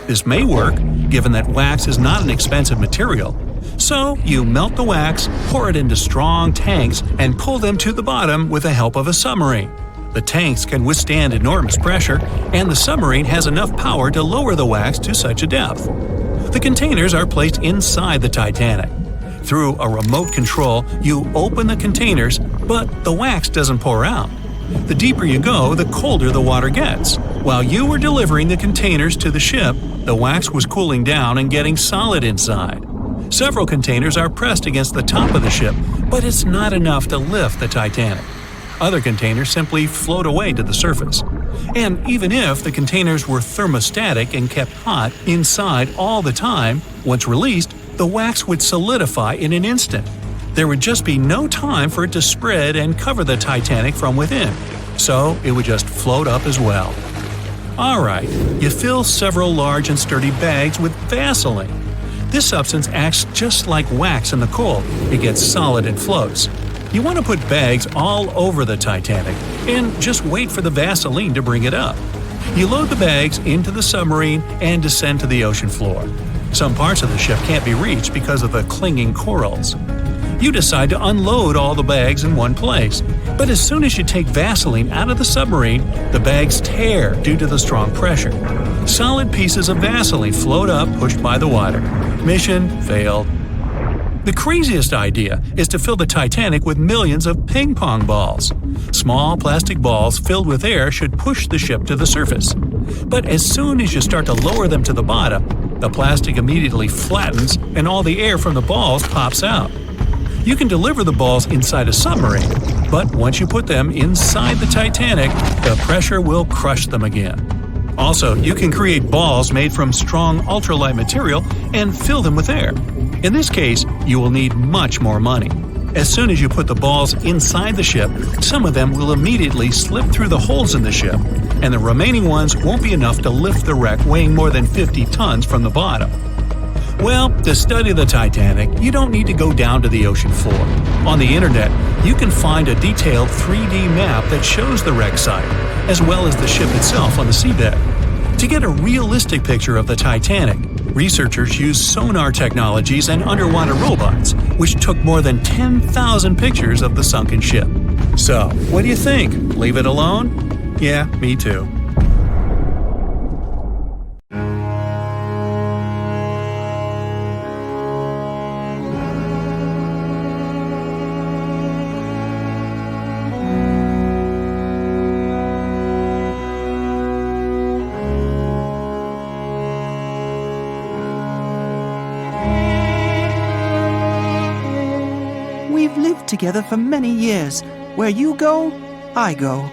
Speaker 2: This may work, given that wax is not an expensive material. So, you melt the wax, pour it into strong tanks, and pull them to the bottom with the help of a submarine. The tanks can withstand enormous pressure, and the submarine has enough power to lower the wax to such a depth. The containers are placed inside the Titanic. Through a remote control, you open the containers, but the wax doesn't pour out. The deeper you go, the colder the water gets. While you were delivering the containers to the ship, the wax was cooling down and getting solid inside. Several containers are pressed against the top of the ship, but it's not enough to lift the Titanic. Other containers simply float away to the surface. And even if the containers were thermostatic and kept hot inside all the time, once released, the wax would solidify in an instant. There would just be no time for it to spread and cover the Titanic from within, so it would just float up as well. Alright, you fill several large and sturdy bags with Vaseline. This substance acts just like wax in the cold. It gets solid and floats. You want to put bags all over the Titanic and just wait for the Vaseline to bring it up. You load the bags into the submarine and descend to the ocean floor. Some parts of the ship can't be reached because of the clinging corals. You decide to unload all the bags in one place, but as soon as you take Vaseline out of the submarine, the bags tear due to the strong pressure. Solid pieces of Vaseline float up, pushed by the water. Mission failed. The craziest idea is to fill the Titanic with millions of ping pong balls. Small plastic balls filled with air should push the ship to the surface. But as soon as you start to lower them to the bottom, the plastic immediately flattens and all the air from the balls pops out. You can deliver the balls inside a submarine, but once you put them inside the Titanic, the pressure will crush them again. Also, you can create balls made from strong ultralight material and fill them with air. In this case, you will need much more money. As soon as you put the balls inside the ship, some of them will immediately slip through the holes in the ship, and the remaining ones won't be enough to lift the wreck weighing more than 50 tons from the bottom. Well, to study the Titanic, you don't need to go down to the ocean floor. On the internet, you can find a detailed 3D map that shows the wreck site, as well as the ship itself on the seabed. To get a realistic picture of the Titanic, researchers used sonar technologies and underwater robots, which took more than 10,000 pictures of the sunken ship. So, what do you think? Leave it alone? Yeah, me too.
Speaker 1: Together for many years. Where you go, I go.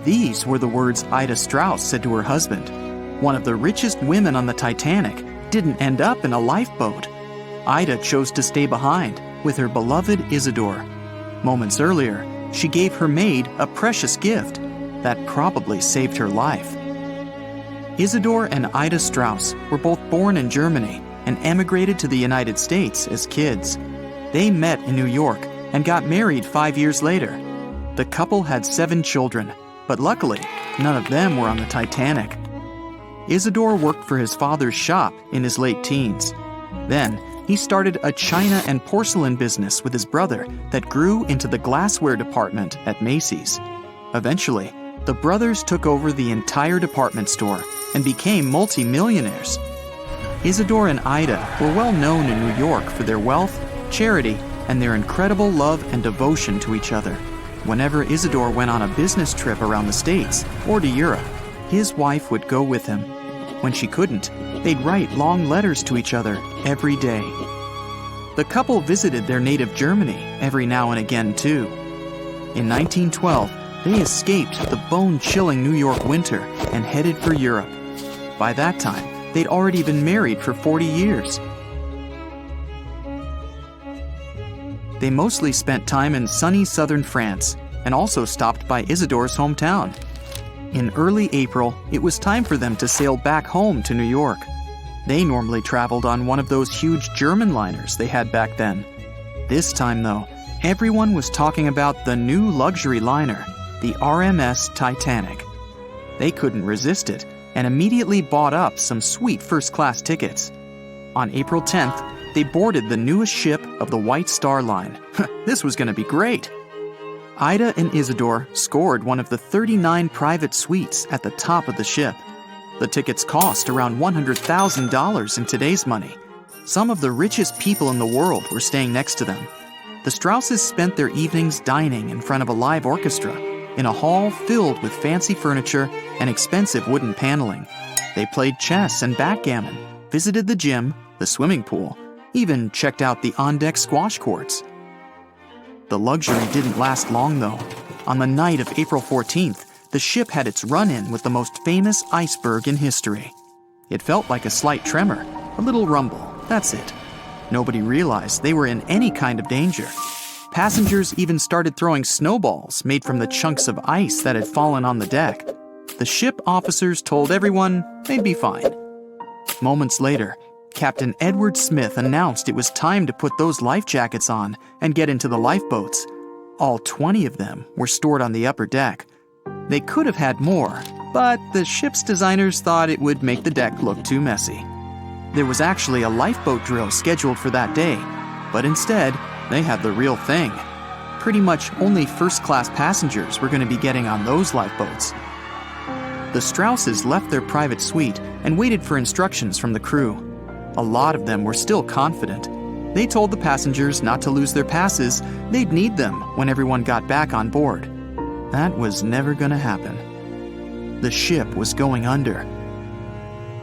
Speaker 1: These were the words Ida Strauss said to her husband. One of the richest women on the Titanic didn't end up in a lifeboat. Ida chose to stay behind with her beloved Isidore. Moments earlier, she gave her maid a precious gift that probably saved her life. Isidore and Ida Strauss were both born in Germany and emigrated to the United States as kids. They met in New York and got married 5 years later. The couple had 7 children, but luckily, none of them were on the Titanic. Isidore worked for his father's shop in his late teens. Then, he started a china and porcelain business with his brother that grew into the glassware department at Macy's. Eventually, the brothers took over the entire department store and became multi-millionaires. Isidore and Ida were well known in New York for their wealth, charity, and their incredible love and devotion to each other. Whenever Isidore went on a business trip around the States or to Europe, his wife would go with him. When she couldn't, They'd write long letters to each other every day. The couple visited their native Germany every now and again, too. In 1912, they escaped the bone-chilling New York winter and headed for Europe. By that time, they'd already been married for 40 years. They mostly spent time in sunny southern France and also stopped by Isidore's hometown. In early April, it was time for them to sail back home to New York. They normally traveled on one of those huge German liners they had back then. This time, though, everyone was talking about the new luxury liner, the RMS Titanic. They couldn't resist it and immediately bought up some sweet first-class tickets. On April 10th, they boarded the newest ship of the White Star Line. This was going to be great. Ida and Isidore scored one of the 39 private suites at the top of the ship. The tickets cost around $100,000 in today's money. Some of the richest people in the world were staying next to them. The Strausses spent their evenings dining in front of a live orchestra in a hall filled with fancy furniture and expensive wooden paneling. They played chess and backgammon, visited the gym, the swimming pool, even checked out the on-deck squash courts. The luxury didn't last long, though. On the night of April 14th, the ship had its run-in with the most famous iceberg in history. It felt like a slight tremor, a little rumble, that's it. Nobody realized they were in any kind of danger. Passengers even started throwing snowballs made from the chunks of ice that had fallen on the deck. The ship officers told everyone they'd be fine. Moments later, Captain Edward Smith announced it was time to put those life jackets on and get into the lifeboats. All 20 of them were stored on the upper deck. They could have had more, but the ship's designers thought it would make the deck look too messy. There was actually a lifeboat drill scheduled for that day, but instead, they had the real thing. Pretty much only first-class passengers were going to be getting on those lifeboats. The Strausses left their private suite and waited for instructions from the crew. A lot of them were still confident. They told the passengers not to lose their passes. They'd need them when everyone got back on board. That was never going to happen. The ship was going under.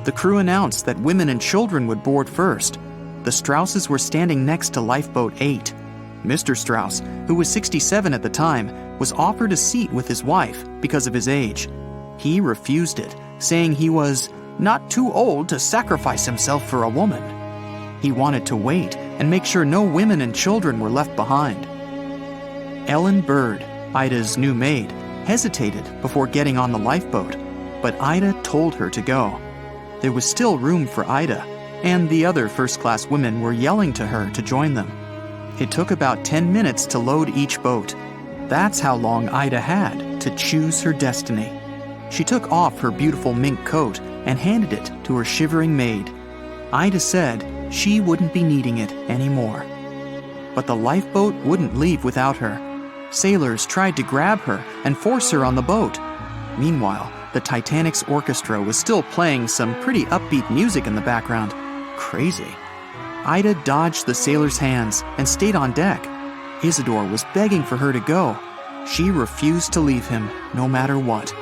Speaker 1: The crew announced that women and children would board first. The Strausses were standing next to Lifeboat 8. Mr. Strauss, who was 67 at the time, was offered a seat with his wife because of his age. He refused it, saying he was not too old to sacrifice himself for a woman. He wanted to wait and make sure no women and children were left behind. Ellen Bird, Ida's new maid, hesitated before getting on the lifeboat, but Ida told her to go. There was still room for Ida, and the other first-class women were yelling to her to join them. It took about 10 minutes to load each boat. That's how long Ida had to choose her destiny. She took off her beautiful mink coat and handed it to her shivering maid. Ida said she wouldn't be needing it anymore. But the lifeboat wouldn't leave without her. Sailors tried to grab her and force her on the boat. Meanwhile, the Titanic's orchestra was still playing some pretty upbeat music in the background. Crazy. Ida dodged the sailors' hands and stayed on deck. Isidore was begging for her to go. She refused to leave him, no matter what.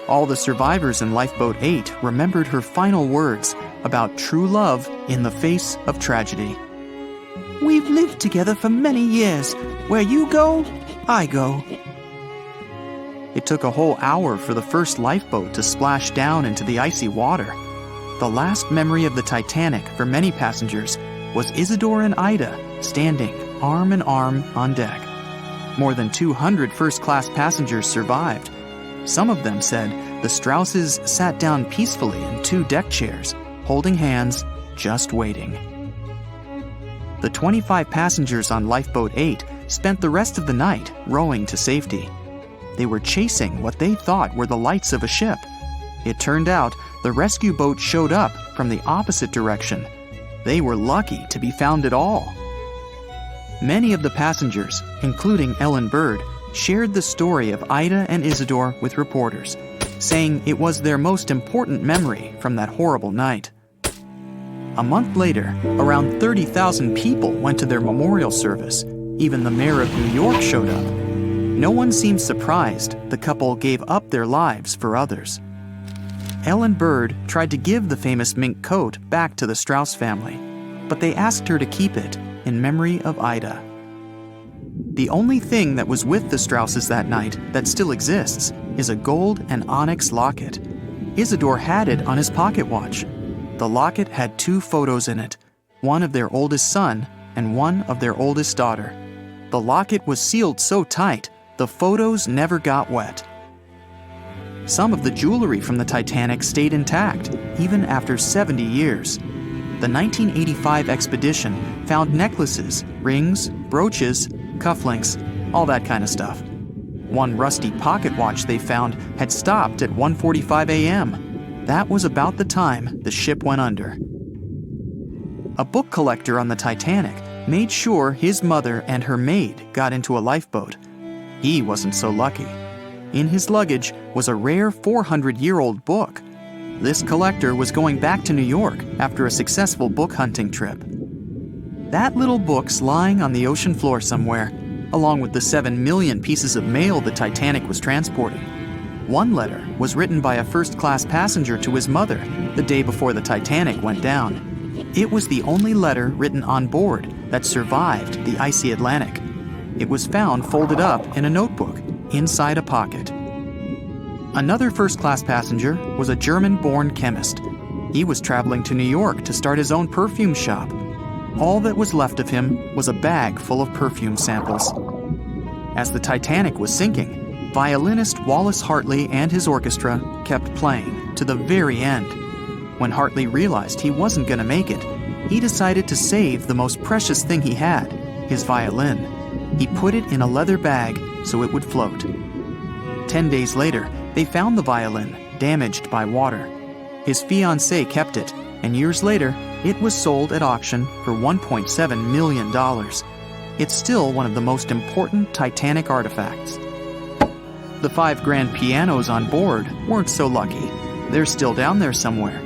Speaker 1: All the survivors in Lifeboat 8 remembered her final words about true love in the face of tragedy. "We've lived together for many years. Where you go, I go." It took a whole hour for the first lifeboat to splash down into the icy water. The last memory of the Titanic for many passengers was Isidore and Ida standing arm in arm on deck. More than 200 first-class passengers survived. Some of them said the Strausses sat down peacefully in 2 deck chairs, holding hands, just waiting. The 25 passengers on Lifeboat 8 spent the rest of the night rowing to safety. They were chasing what they thought were the lights of a ship. It turned out the rescue boat showed up from the opposite direction. They were lucky to be found at all. Many of the passengers, including Ellen Bird, shared the story of Ida and Isidore with reporters, saying it was their most important memory from that horrible night. A month later, around 30,000 people went to their memorial service. Even the mayor of New York showed up. No one seemed surprised the couple gave up their lives for others. Ellen Bird tried to give the famous mink coat back to the Strauss family, but they asked her to keep it in memory of Ida. The only thing that was with the Strausses that night that still exists is a gold and onyx locket. Isidore had it on his pocket watch. The locket had 2 photos in it, one of their oldest son and one of their oldest daughter. The locket was sealed so tight, the photos never got wet. Some of the jewelry from the Titanic stayed intact, even after 70 years. The 1985 expedition found necklaces, rings, brooches, cufflinks, all that kind of stuff. One rusty pocket watch they found had stopped at 1:45 a.m. That was about the time the ship went under. A book collector on the Titanic made sure his mother and her maid got into a lifeboat. He wasn't so lucky. In his luggage was a rare 400-year-old book. This collector was going back to New York after a successful book hunting trip. That little book's lying on the ocean floor somewhere, along with the 7 million pieces of mail the Titanic was transporting. One letter was written by a first-class passenger to his mother the day before the Titanic went down. It was the only letter written on board that survived the icy Atlantic. It was found folded up in a notebook inside a pocket. Another first-class passenger was a German-born chemist. He was traveling to New York to start his own perfume shop. All that was left of him was a bag full of perfume samples. As the Titanic was sinking, violinist Wallace Hartley and his orchestra kept playing to the very end. When Hartley realized he wasn't going to make it, he decided to save the most precious thing he had, his violin. He put it in a leather bag so it would float. 10 days later, they found the violin, damaged by water. His fiancée kept it, and years later, it was sold at auction for $1.7 million. It's still one of the most important Titanic artifacts. The 5 grand pianos on board weren't so lucky. They're still down there somewhere.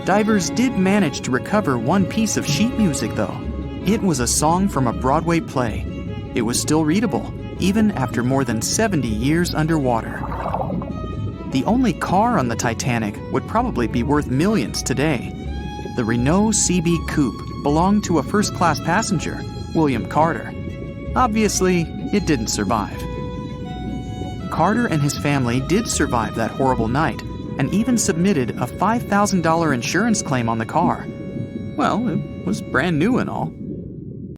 Speaker 1: Divers did manage to recover one piece of sheet music, though. It was a song from a Broadway play. It was still readable, even after more than 70 years underwater. The only car on the Titanic would probably be worth millions today. The Renault CB Coupe belonged to a first-class passenger, William Carter. Obviously, it didn't survive. Carter and his family did survive that horrible night and even submitted a $5,000 insurance claim on the car. Well, it was brand new and all.